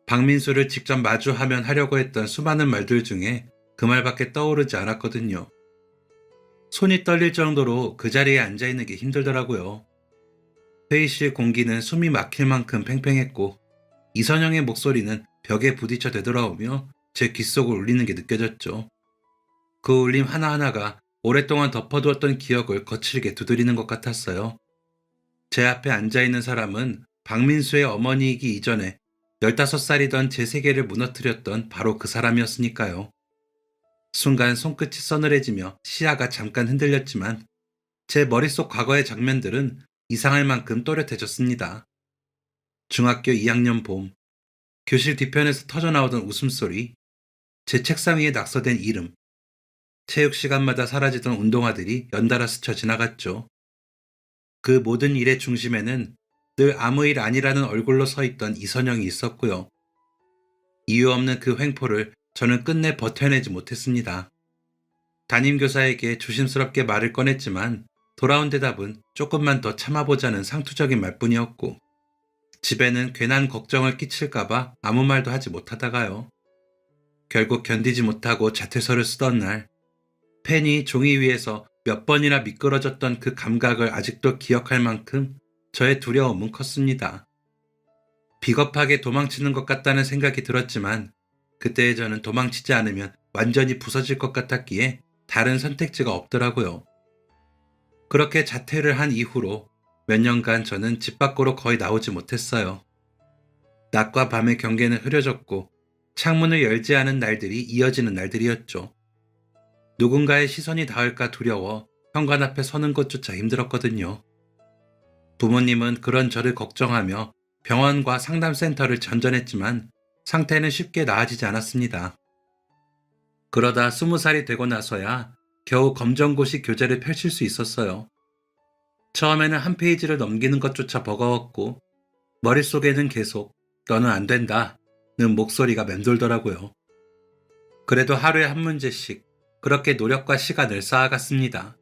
박민수를 직접 마주하면 하려고 했던 수많은 말들 중에 그 말밖에 떠오르지 않았거든요. 손이 떨릴 정도로 그 자리에 앉아있는 게 힘들더라고요. 회의실 공기는 숨이 막힐 만큼 팽팽했고 이선영의 목소리는 벽에 부딪혀 되돌아오며 제 귓속을 울리는 게 느껴졌죠. 그 울림 하나하나가 오랫동안 덮어두었던 기억을 거칠게 두드리는 것 같았어요. 제 앞에 앉아있는 사람은 박민수의 어머니이기 이전에 15살이던 제 세계를 무너뜨렸던 바로 그 사람이었으니까요. 순간 손끝이 서늘해지며 시야가 잠깐 흔들렸지만 제 머릿속 과거의 장면들은 이상할 만큼 또렷해졌습니다. 중학교 2학년 봄, 교실 뒤편에서 터져나오던 웃음소리, 제 책상 위에 낙서된 이름, 체육 시간마다 사라지던 운동화들이 연달아 스쳐 지나갔죠. 그 모든 일의 중심에는 늘 아무 일 아니라는 얼굴로 서 있던 이선영이 있었고요. 이유 없는 그 횡포를 저는 끝내 버텨내지 못했습니다. 담임교사에게 조심스럽게 말을 꺼냈지만 돌아온 대답은 조금만 더 참아보자는 상투적인 말뿐이었고 집에는 괜한 걱정을 끼칠까봐 아무 말도 하지 못하다가요. 결국 견디지 못하고 자퇴서를 쓰던 날 펜이 종이 위에서 몇 번이나 미끄러졌던 그 감각을 아직도 기억할 만큼 저의 두려움은 컸습니다. 비겁하게 도망치는 것 같다는 생각이 들었지만 그때의 저는 도망치지 않으면 완전히 부서질 것 같았기에 다른 선택지가 없더라고요. 그렇게 자퇴를 한 이후로 몇 년간 저는 집 밖으로 거의 나오지 못했어요. 낮과 밤의 경계는 흐려졌고 창문을 열지 않은 날들이 이어지는 날들이었죠. 누군가의 시선이 닿을까 두려워 현관 앞에 서는 것조차 힘들었거든요. 부모님은 그런 저를 걱정하며 병원과 상담센터를 전전했지만 상태는 쉽게 나아지지 않았습니다. 그러다 20살이 되고 나서야 겨우 검정고시 교재를 펼칠 수 있었어요. 처음에는 한 페이지를 넘기는 것조차 버거웠고 머릿속에는 계속 너는 안 된다 는 목소리가 맴돌더라고요. 그래도 하루에 한 문제씩 그렇게 노력과 시간을 쌓아갔습니다.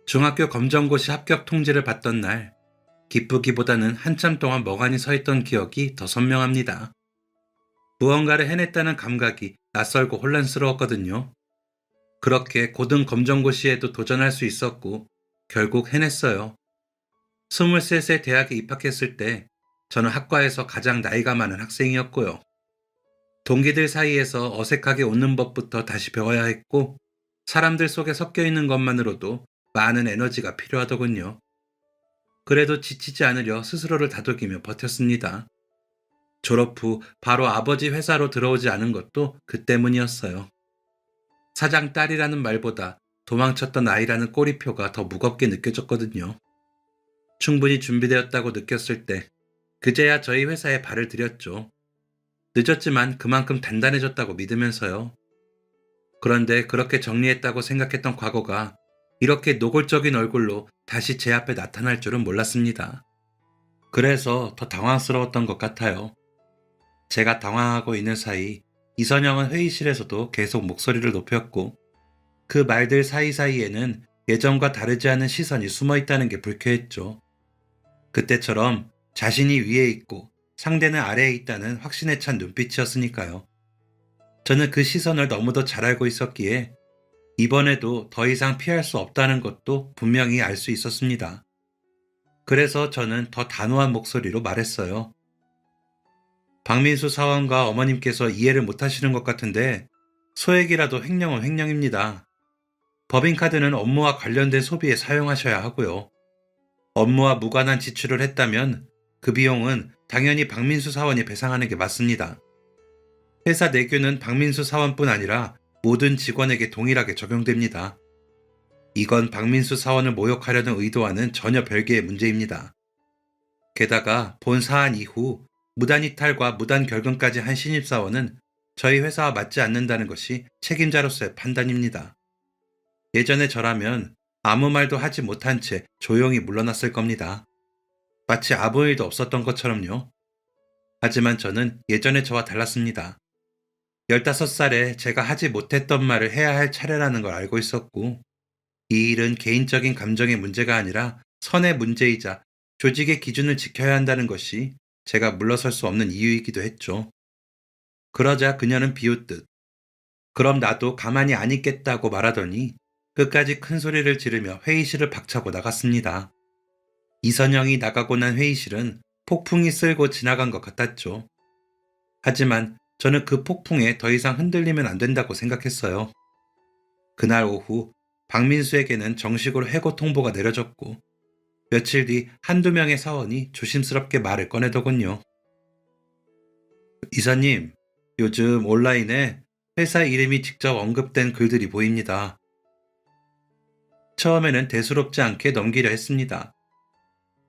중학교 검정고시 합격 통지를 받던 날 기쁘기보다는 한참 동안 멍하니 서 있던 기억이 더 선명합니다. 무언가를 해냈다는 감각이 낯설고 혼란스러웠거든요. 그렇게 고등 검정고시에도 도전할 수 있었고 결국 해냈어요. 23세 대학에 입학했을 때 저는 학과에서 가장 나이가 많은 학생이었고요. 동기들 사이에서 어색하게 웃는 법부터 다시 배워야 했고, 사람들 속에 섞여 있는 것만으로도 많은 에너지가 필요하더군요. 그래도 지치지 않으려 스스로를 다독이며 버텼습니다. 졸업 후 바로 아버지 회사로 들어오지 않은 것도 그 때문이었어요. 사장 딸이라는 말보다 도망쳤던 아이라는 꼬리표가 더 무겁게 느껴졌거든요. 충분히 준비되었다고 느꼈을 때 그제야 저희 회사에 발을 들였죠. 늦었지만 그만큼 단단해졌다고 믿으면서요. 그런데 그렇게 정리했다고 생각했던 과거가 이렇게 노골적인 얼굴로 다시 제 앞에 나타날 줄은 몰랐습니다. 그래서 더 당황스러웠던 것 같아요. 제가 당황하고 있는 사이 이선영은 회의실에서도 계속 목소리를 높였고, 그 말들 사이사이에는 예전과 다르지 않은 시선이 숨어 있다는 게 불쾌했죠. 그때처럼 자신이 위에 있고 상대는 아래에 있다는 확신에 찬 눈빛이었으니까요. 저는 그 시선을 너무도 잘 알고 있었기에 이번에도 더 이상 피할 수 없다는 것도 분명히 알 수 있었습니다. 그래서 저는 더 단호한 목소리로 말했어요. 박민수 사원과 어머님께서 이해를 못하시는 것 같은데 소액이라도 횡령은 횡령입니다. 법인카드는 업무와 관련된 소비에 사용하셔야 하고요. 업무와 무관한 지출을 했다면 그 비용은 당연히 박민수 사원이 배상하는 게 맞습니다. 회사 내규는 박민수 사원뿐 아니라 모든 직원에게 동일하게 적용됩니다. 이건 박민수 사원을 모욕하려는 의도와는 전혀 별개의 문제입니다. 게다가 본 사안 이후 무단 이탈과 무단 결근까지 한 신입사원은 저희 회사와 맞지 않는다는 것이 책임자로서의 판단입니다. 예전에 저라면 아무 말도 하지 못한 채 조용히 물러났을 겁니다. 마치 아무 일도 없었던 것처럼요. 하지만 저는 예전의 저와 달랐습니다. 15살에 제가 하지 못했던 말을 해야 할 차례라는 걸 알고 있었고, 이 일은 개인적인 감정의 문제가 아니라 선의 문제이자 조직의 기준을 지켜야 한다는 것이 제가 물러설 수 없는 이유이기도 했죠. 그러자 그녀는 비웃듯 그럼 나도 가만히 안 있겠다고 말하더니 끝까지 큰 소리를 지르며 회의실을 박차고 나갔습니다. 이선영이 나가고 난 회의실은 폭풍이 쓸고 지나간 것 같았죠. 하지만 저는 그 폭풍에 더 이상 흔들리면 안 된다고 생각했어요. 그날 오후 박민수에게는 정식으로 해고 통보가 내려졌고, 며칠 뒤 한두 명의 사원이 조심스럽게 말을 꺼내더군요. 이사님, 요즘 온라인에 회사 이름이 직접 언급된 글들이 보입니다. 처음에는 대수롭지 않게 넘기려 했습니다.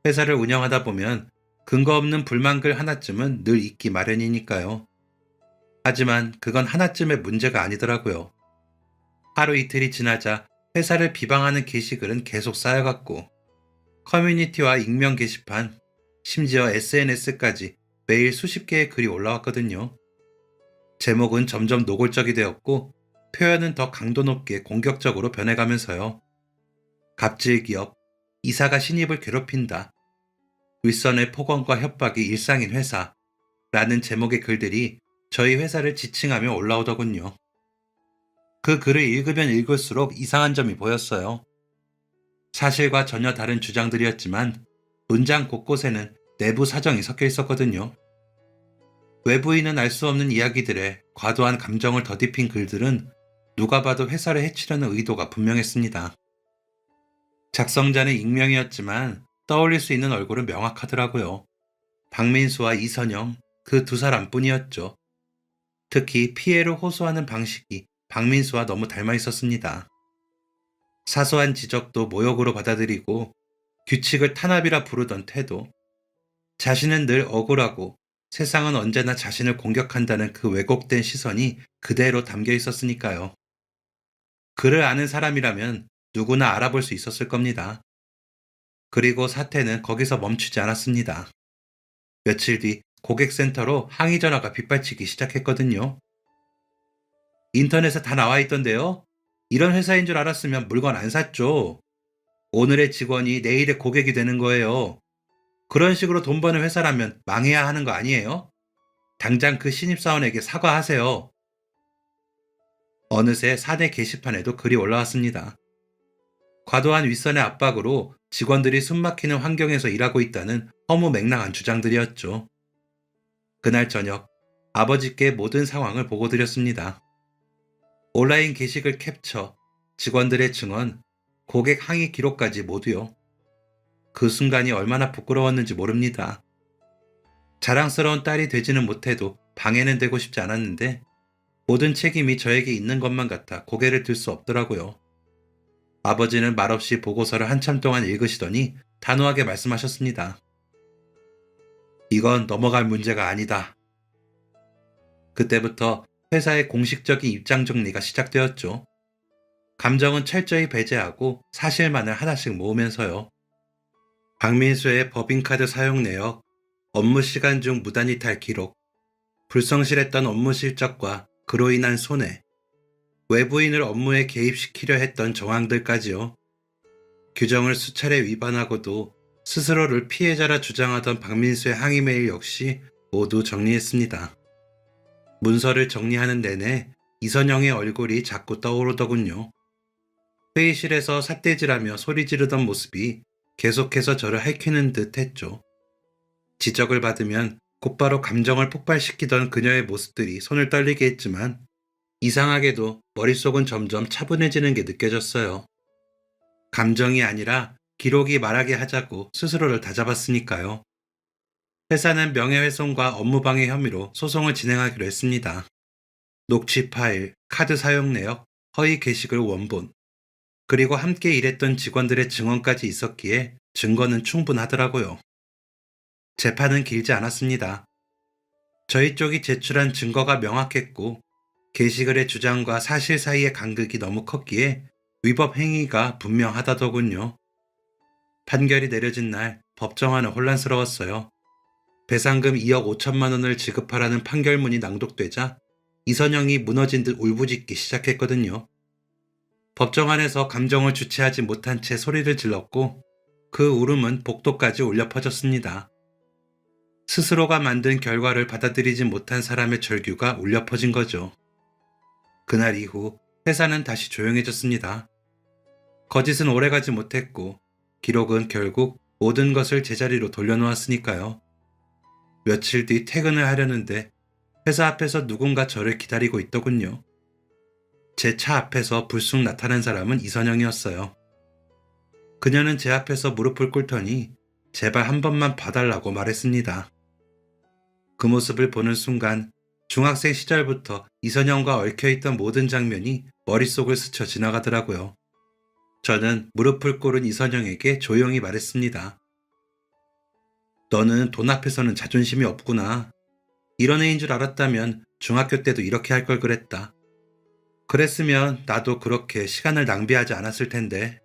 회사를 운영하다 보면 근거 없는 불만글 하나쯤은 늘 있기 마련이니까요. 하지만 그건 하나쯤의 문제가 아니더라고요. 하루 이틀이 지나자 회사를 비방하는 게시글은 계속 쌓여갔고, 커뮤니티와 익명 게시판, 심지어 SNS까지 매일 수십 개의 글이 올라왔거든요. 제목은 점점 노골적이 되었고, 표현은 더 강도 높게 공격적으로 변해가면서요. 갑질 기업, 이사가 신입을 괴롭힌다, 윗선의 폭언과 협박이 일상인 회사, 라는 제목의 글들이 저희 회사를 지칭하며 올라오더군요. 그 글을 읽으면 읽을수록 이상한 점이 보였어요. 사실과 전혀 다른 주장들이었지만 문장 곳곳에는 내부 사정이 섞여 있었거든요. 외부인은 알 수 없는 이야기들에 과도한 감정을 더딥힌 글들은 누가 봐도 회사를 해치려는 의도가 분명했습니다. 작성자는 익명이었지만 떠올릴 수 있는 얼굴은 명확하더라고요. 박민수와 이선영, 그 두 사람뿐이었죠. 특히 피해를 호소하는 방식이 박민수와 너무 닮아 있었습니다. 사소한 지적도 모욕으로 받아들이고 규칙을 탄압이라 부르던 태도, 자신은 늘 억울하고 세상은 언제나 자신을 공격한다는 그 왜곡된 시선이 그대로 담겨 있었으니까요. 그를 아는 사람이라면 누구나 알아볼 수 있었을 겁니다. 그리고 사태는 거기서 멈추지 않았습니다. 며칠 뒤 고객센터로 항의 전화가 빗발치기 시작했거든요. 인터넷에 다 나와 있던데요. 이런 회사인 줄 알았으면 물건 안 샀죠. 오늘의 직원이 내일의 고객이 되는 거예요. 그런 식으로 돈 버는 회사라면 망해야 하는 거 아니에요? 당장 그 신입사원에게 사과하세요. 어느새 사내 게시판에도 글이 올라왔습니다. 과도한 윗선의 압박으로 직원들이 숨막히는 환경에서 일하고 있다는 허무맹랑한 주장들이었죠. 그날 저녁, 아버지께 모든 상황을 보고드렸습니다. 온라인 게시글 캡처, 직원들의 증언, 고객 항의 기록까지 모두요. 그 순간이 얼마나 부끄러웠는지 모릅니다. 자랑스러운 딸이 되지는 못해도 방해는 되고 싶지 않았는데 모든 책임이 저에게 있는 것만 같아 고개를 들 수 없더라고요. 아버지는 말없이 보고서를 한참 동안 읽으시더니 단호하게 말씀하셨습니다. 이건 넘어갈 문제가 아니다. 그때부터 회사의 공식적인 입장 정리가 시작되었죠. 감정은 철저히 배제하고 사실만을 하나씩 모으면서요. 박민수의 법인카드 사용 내역, 업무 시간 중 무단 이탈 기록, 불성실했던 업무 실적과 그로 인한 손해, 외부인을 업무에 개입시키려 했던 정황들까지요. 규정을 수차례 위반하고도 스스로를 피해자라 주장하던 박민수의 항의 메일 역시 모두 정리했습니다. 문서를 정리하는 내내 이선영의 얼굴이 자꾸 떠오르더군요. 회의실에서 삿대질하며 소리 지르던 모습이 계속해서 저를 핥히는 듯 했죠. 지적을 받으면 곧바로 감정을 폭발시키던 그녀의 모습들이 손을 떨리게 했지만 이상하게도 머릿속은 점점 차분해지는 게 느껴졌어요. 감정이 아니라 기록이 말하게 하자고 스스로를 다잡았으니까요. 회사는 명예훼손과 업무방해 혐의로 소송을 진행하기로 했습니다. 녹취 파일, 카드 사용 내역, 허위 게시글 원본, 그리고 함께 일했던 직원들의 증언까지 있었기에 증거는 충분하더라고요. 재판은 길지 않았습니다. 저희 쪽이 제출한 증거가 명확했고 게시글의 주장과 사실 사이의 간극이 너무 컸기에 위법 행위가 분명하다더군요. 판결이 내려진 날 법정화는 혼란스러웠어요. 배상금 2억 5천만 원을 지급하라는 판결문이 낭독되자 이선영이 무너진 듯 울부짖기 시작했거든요. 법정 안에서 감정을 주체하지 못한 채 소리를 질렀고 그 울음은 복도까지 울려 퍼졌습니다. 스스로가 만든 결과를 받아들이지 못한 사람의 절규가 울려 퍼진 거죠. 그날 이후 회사는 다시 조용해졌습니다. 거짓은 오래가지 못했고 기록은 결국 모든 것을 제자리로 돌려놓았으니까요. 며칠 뒤 퇴근을 하려는데 회사 앞에서 누군가 저를 기다리고 있더군요. 제 차 앞에서 불쑥 나타난 사람은 이선영이었어요. 그녀는 제 앞에서 무릎을 꿇더니 제발 한 번만 봐달라고 말했습니다. 그 모습을 보는 순간 중학생 시절부터 이선영과 얽혀있던 모든 장면이 머릿속을 스쳐 지나가더라고요. 저는 무릎을 꿇은 이선영에게 조용히 말했습니다. 너는 돈 앞에서는 자존심이 없구나. 이런 애인 줄 알았다면 중학교 때도 이렇게 할 걸 그랬다. 그랬으면 나도 그렇게 시간을 낭비하지 않았을 텐데.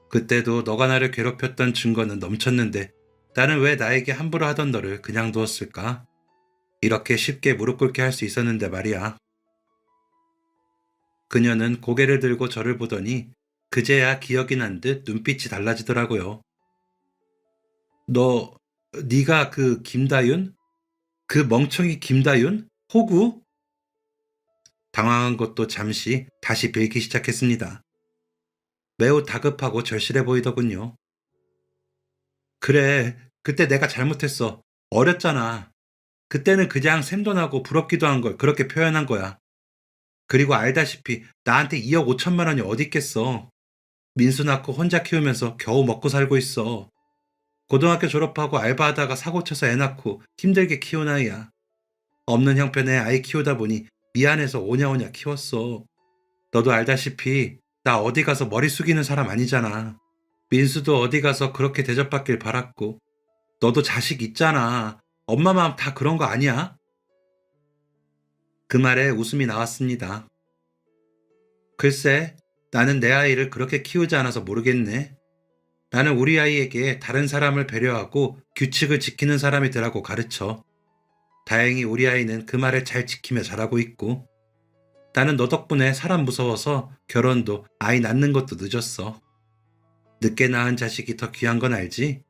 그때도 너가 나를 괴롭혔던 증거는 넘쳤는데 나는 왜 나에게 함부로 하던 너를 그냥 두었을까? 이렇게 쉽게 무릎 꿇게 할 수 있었는데 말이야. 그녀는 고개를 들고 저를 보더니 그제야 기억이 난 듯 눈빛이 달라지더라고요. 네가 그 김다윤? 그 멍청이 김다윤? 호구? 당황한 것도 잠시 다시 빌기 시작했습니다. 매우 다급하고 절실해 보이더군요. 그래, 그때 내가 잘못했어. 어렸잖아. 그때는 그냥 샘돈하고 부럽기도 한 걸 그렇게 표현한 거야. 그리고 알다시피 나한테 2억 5천만 원이 어디 있겠어. 민수 낳고 혼자 키우면서 겨우 먹고 살고 있어. 고등학교 졸업하고 알바하다가 사고 쳐서 애 낳고 힘들게 키운 아이야. 없는 형편에 아이 키우다 보니 미안해서 오냐오냐 키웠어. 너도 알다시피 나 어디 가서 머리 숙이는 사람 아니잖아. 민수도 어디 가서 그렇게 대접받길 바랐고 너도 자식 있잖아. 엄마 마음 다 그런 거 아니야? 그 말에 웃음이 나왔습니다. 글쎄, 나는 내 아이를 그렇게 키우지 않아서 모르겠네. 나는 우리 아이에게 다른 사람을 배려하고 규칙을 지키는 사람이 되라고 가르쳐. 다행히 우리 아이는 그 말을 잘 지키며 자라고 있고 나는 너 덕분에 사람 무서워서 결혼도 아이 낳는 것도 늦었어. 늦게 낳은 자식이 더 귀한 건 알지?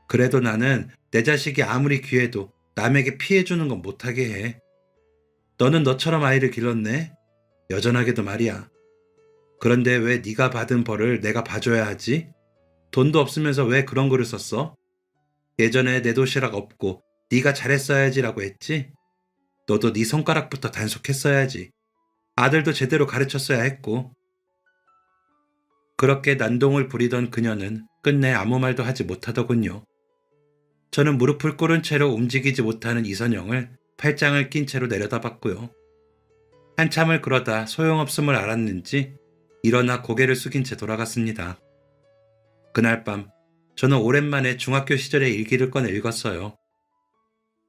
그래도 나는 내 자식이 아무리 귀해도 남에게 피해주는 건 못하게 해. 너는 너처럼 아이를 길렀네. 여전하게도 말이야. 그런데 왜 네가 받은 벌을 내가 봐줘야 하지? 돈도 없으면서 왜 그런 글을 썼어? 예전에 내 도시락 없고 네가 잘했어야지라고 했지? 너도 네 손가락부터 단속했어야지. 아들도 제대로 가르쳤어야 했고. 그렇게 난동을 부리던 그녀는 끝내 아무 말도 하지 못하더군요. 저는 무릎을 꿇은 채로 움직이지 못하는 이선영을 팔짱을 낀 채로 내려다봤고요. 한참을 그러다 소용없음을 알았는지 일어나 고개를 숙인 채 돌아갔습니다. 그날 밤 저는 오랜만에 중학교 시절의 일기를 꺼내 읽었어요.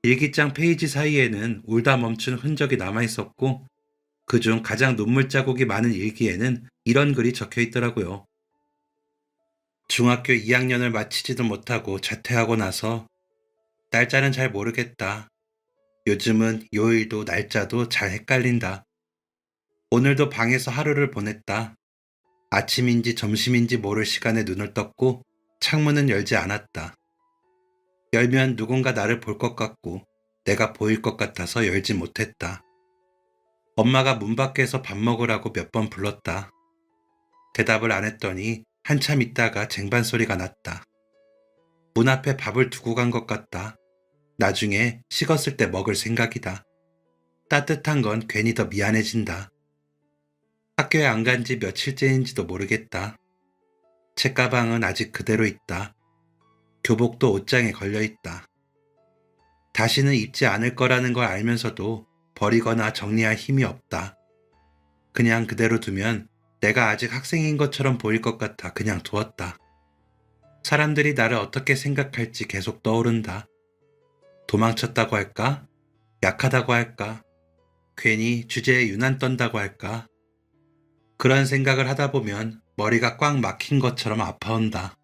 일기장 페이지 사이에는 울다 멈춘 흔적이 남아있었고 그중 가장 눈물 자국이 많은 일기에는 이런 글이 적혀 있더라고요. 중학교 2학년을 마치지도 못하고 자퇴하고 나서 날짜는 잘 모르겠다. 요즘은 요일도 날짜도 잘 헷갈린다. 오늘도 방에서 하루를 보냈다. 아침인지 점심인지 모를 시간에 눈을 떴고 창문은 열지 않았다. 열면 누군가 나를 볼 것 같고 내가 보일 것 같아서 열지 못했다. 엄마가 문 밖에서 밥 먹으라고 몇 번 불렀다. 대답을 안 했더니 한참 있다가 쟁반 소리가 났다. 문 앞에 밥을 두고 간 것 같다. 나중에 식었을 때 먹을 생각이다. 따뜻한 건 괜히 더 미안해진다. 학교에 안 간지 며칠째인지도 모르겠다. 책가방은 아직 그대로 있다. 교복도 옷장에 걸려 있다. 다시는 입지 않을 거라는 걸 알면서도 버리거나 정리할 힘이 없다. 그냥 그대로 두면 내가 아직 학생인 것처럼 보일 것 같아 그냥 두었다. 사람들이 나를 어떻게 생각할지 계속 떠오른다. 도망쳤다고 할까? 약하다고 할까? 괜히 주제에 유난 떤다고 할까? 그런 생각을 하다 보면 머리가 꽉 막힌 것처럼 아파온다.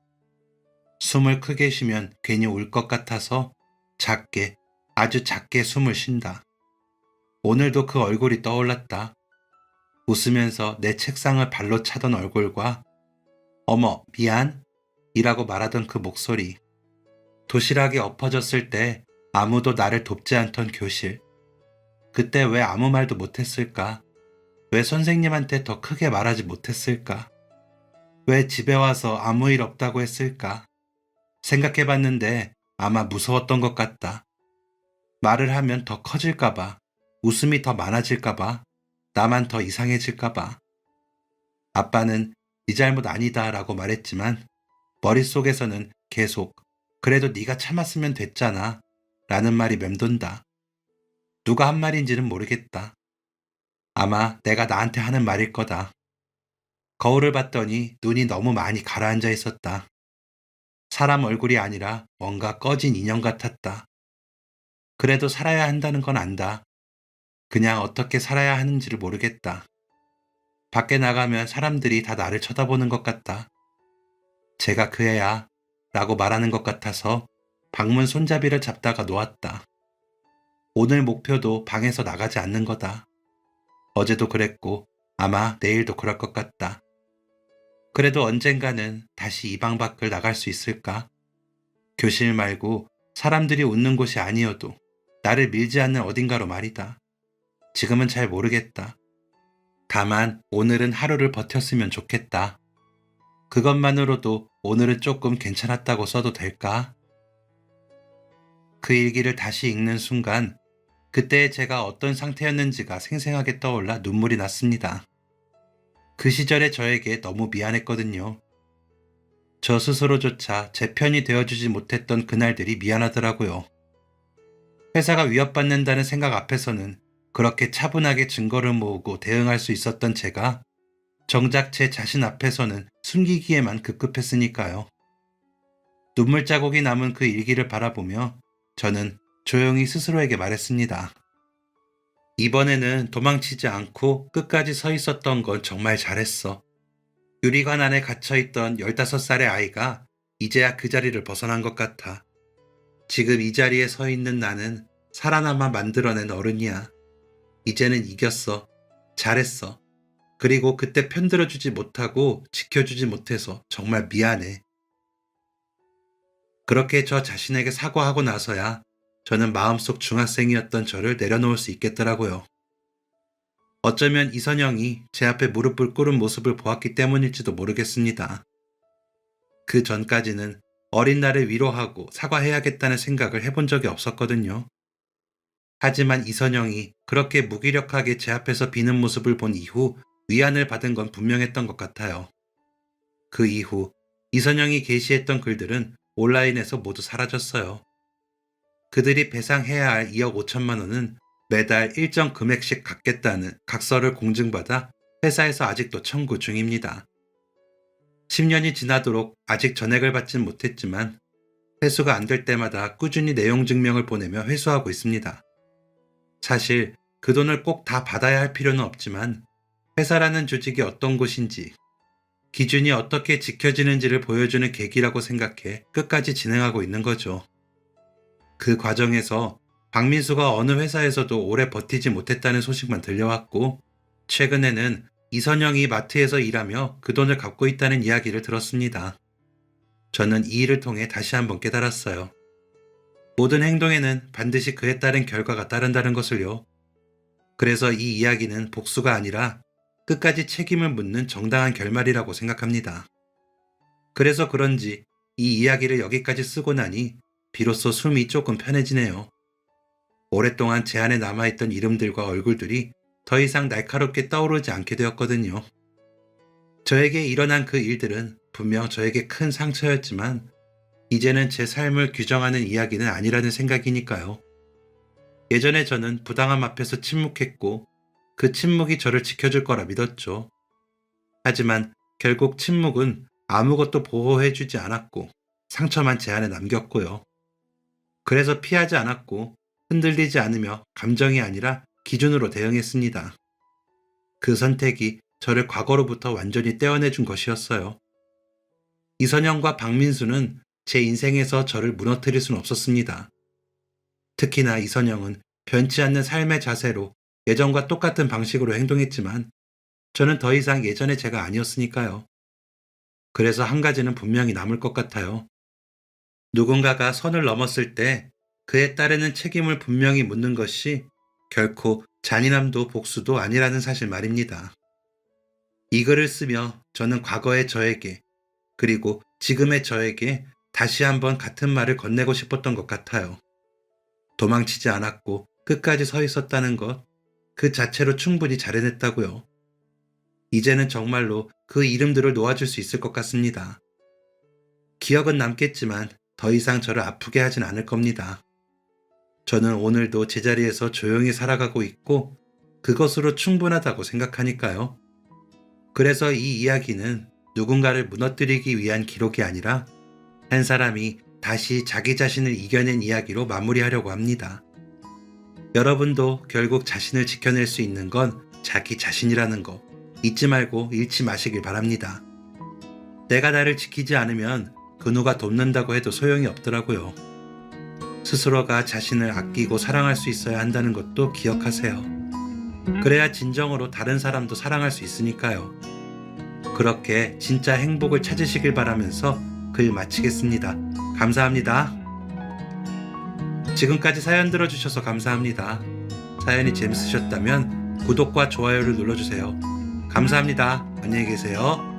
숨을 크게 쉬면 괜히 울 것 같아서 작게, 아주 작게 숨을 쉰다. 오늘도 그 얼굴이 떠올랐다. 웃으면서 내 책상을 발로 차던 얼굴과 어머, 미안? 이라고 말하던 그 목소리. 도시락이 엎어졌을 때 아무도 나를 돕지 않던 교실. 그때 왜 아무 말도 못했을까? 왜 선생님한테 더 크게 말하지 못했을까? 왜 집에 와서 아무 일 없다고 했을까? 생각해봤는데 아마 무서웠던 것 같다. 말을 하면 더 커질까봐, 웃음이 더 많아질까봐, 나만 더 이상해질까봐. 아빠는 네 잘못 아니다 라고 말했지만 머릿속에서는 계속 그래도 네가 참았으면 됐잖아 라는 말이 맴돈다. 누가 한 말인지는 모르겠다. 아마 내가 나한테 하는 말일 거다. 거울을 봤더니 눈이 너무 많이 가라앉아 있었다. 사람 얼굴이 아니라 뭔가 꺼진 인형 같았다. 그래도 살아야 한다는 건 안다. 그냥 어떻게 살아야 하는지를 모르겠다. 밖에 나가면 사람들이 다 나를 쳐다보는 것 같다. 제가 그 애야 라고 말하는 것 같아서 방문 손잡이를 잡다가 놓았다. 오늘 목표도 방에서 나가지 않는 거다. 어제도 그랬고 아마 내일도 그럴 것 같다. 그래도 언젠가는 다시 이 방 밖을 나갈 수 있을까? 교실 말고 사람들이 웃는 곳이 아니어도 나를 밀지 않는 어딘가로 말이다. 지금은 잘 모르겠다. 다만 오늘은 하루를 버텼으면 좋겠다. 그것만으로도 오늘은 조금 괜찮았다고 써도 될까? 그 일기를 다시 읽는 순간 그때의 제가 어떤 상태였는지가 생생하게 떠올라 눈물이 났습니다. 그 시절의 저에게 너무 미안했거든요. 저 스스로조차 제 편이 되어주지 못했던 그날들이 미안하더라고요. 회사가 위협받는다는 생각 앞에서는 그렇게 차분하게 증거를 모으고 대응할 수 있었던 제가 정작 제 자신 앞에서는 숨기기에만 급급했으니까요. 눈물 자국이 남은 그 일기를 바라보며 저는 조용히 스스로에게 말했습니다. 이번에는 도망치지 않고 끝까지 서 있었던 건 정말 잘했어. 유리관 안에 갇혀있던 15살의 아이가 이제야 그 자리를 벗어난 것 같아. 지금 이 자리에 서 있는 나는 살아남아 만들어낸 어른이야. 이제는 이겼어. 잘했어. 그리고 그때 편들어주지 못하고 지켜주지 못해서 정말 미안해. 그렇게 저 자신에게 사과하고 나서야 저는 마음속 중학생이었던 저를 내려놓을 수 있겠더라고요. 어쩌면 이선영이 제 앞에 무릎을 꿇은 모습을 보았기 때문일지도 모르겠습니다. 그 전까지는 어린 나를 위로하고 사과해야겠다는 생각을 해본 적이 없었거든요. 하지만 이선영이 그렇게 무기력하게 제 앞에서 비는 모습을 본 이후 위안을 받은 건 분명했던 것 같아요. 그 이후 이선영이 게시했던 글들은 온라인에서 모두 사라졌어요. 그들이 배상해야 할 2억 5천만 원은 매달 일정 금액씩 갚겠다는 각서를 공증받아 회사에서 아직도 청구 중입니다. 10년이 지나도록 아직 전액을 받진 못했지만 회수가 안 될 때마다 꾸준히 내용 증명을 보내며 회수하고 있습니다. 사실 그 돈을 꼭 다 받아야 할 필요는 없지만 회사라는 조직이 어떤 곳인지, 기준이 어떻게 지켜지는지를 보여주는 계기라고 생각해 끝까지 진행하고 있는 거죠. 그 과정에서 박민수가 어느 회사에서도 오래 버티지 못했다는 소식만 들려왔고, 최근에는 이선영이 마트에서 일하며 그 돈을 갚고 있다는 이야기를 들었습니다. 저는 이 일을 통해 다시 한번 깨달았어요. 모든 행동에는 반드시 그에 따른 결과가 따른다는 것을요. 그래서 이 이야기는 복수가 아니라 끝까지 책임을 묻는 정당한 결말이라고 생각합니다. 그래서 그런지 이 이야기를 여기까지 쓰고 나니 비로소 숨이 조금 편해지네요. 오랫동안 제 안에 남아있던 이름들과 얼굴들이 더 이상 날카롭게 떠오르지 않게 되었거든요. 저에게 일어난 그 일들은 분명 저에게 큰 상처였지만 이제는 제 삶을 규정하는 이야기는 아니라는 생각이니까요. 예전에 저는 부당함 앞에서 침묵했고 그 침묵이 저를 지켜줄 거라 믿었죠. 하지만 결국 침묵은 아무것도 보호해주지 않았고 상처만 제 안에 남겼고요. 그래서 피하지 않았고 흔들리지 않으며 감정이 아니라 기준으로 대응했습니다. 그 선택이 저를 과거로부터 완전히 떼어내준 것이었어요. 이선영과 박민수는 제 인생에서 저를 무너뜨릴 순 없었습니다. 특히나 이선영은 변치 않는 삶의 자세로 예전과 똑같은 방식으로 행동했지만 저는 더 이상 예전의 제가 아니었으니까요. 그래서 한 가지는 분명히 남을 것 같아요. 누군가가 선을 넘었을 때 그에 따르는 책임을 분명히 묻는 것이 결코 잔인함도 복수도 아니라는 사실 말입니다. 이 글을 쓰며 저는 과거의 저에게 그리고 지금의 저에게 다시 한번 같은 말을 건네고 싶었던 것 같아요. 도망치지 않았고 끝까지 서 있었다는 것, 그 자체로 충분히 잘해냈다고요. 이제는 정말로 그 이름들을 놓아줄 수 있을 것 같습니다. 기억은 남겠지만 더 이상 저를 아프게 하진 않을 겁니다. 저는 오늘도 제자리에서 조용히 살아가고 있고 그것으로 충분하다고 생각하니까요. 그래서 이 이야기는 누군가를 무너뜨리기 위한 기록이 아니라 한 사람이 다시 자기 자신을 이겨낸 이야기로 마무리하려고 합니다. 여러분도 결국 자신을 지켜낼 수 있는 건 자기 자신이라는 거 잊지 말고 잃지 마시길 바랍니다. 내가 나를 지키지 않으면 그 누가 돕는다고 해도 소용이 없더라고요. 스스로가 자신을 아끼고 사랑할 수 있어야 한다는 것도 기억하세요. 그래야 진정으로 다른 사람도 사랑할 수 있으니까요. 그렇게 진짜 행복을 찾으시길 바라면서 글 마치겠습니다. 감사합니다. 지금까지 사연 들어주셔서 감사합니다. 사연이 재밌으셨다면 구독과 좋아요를 눌러주세요. 감사합니다. 안녕히 계세요.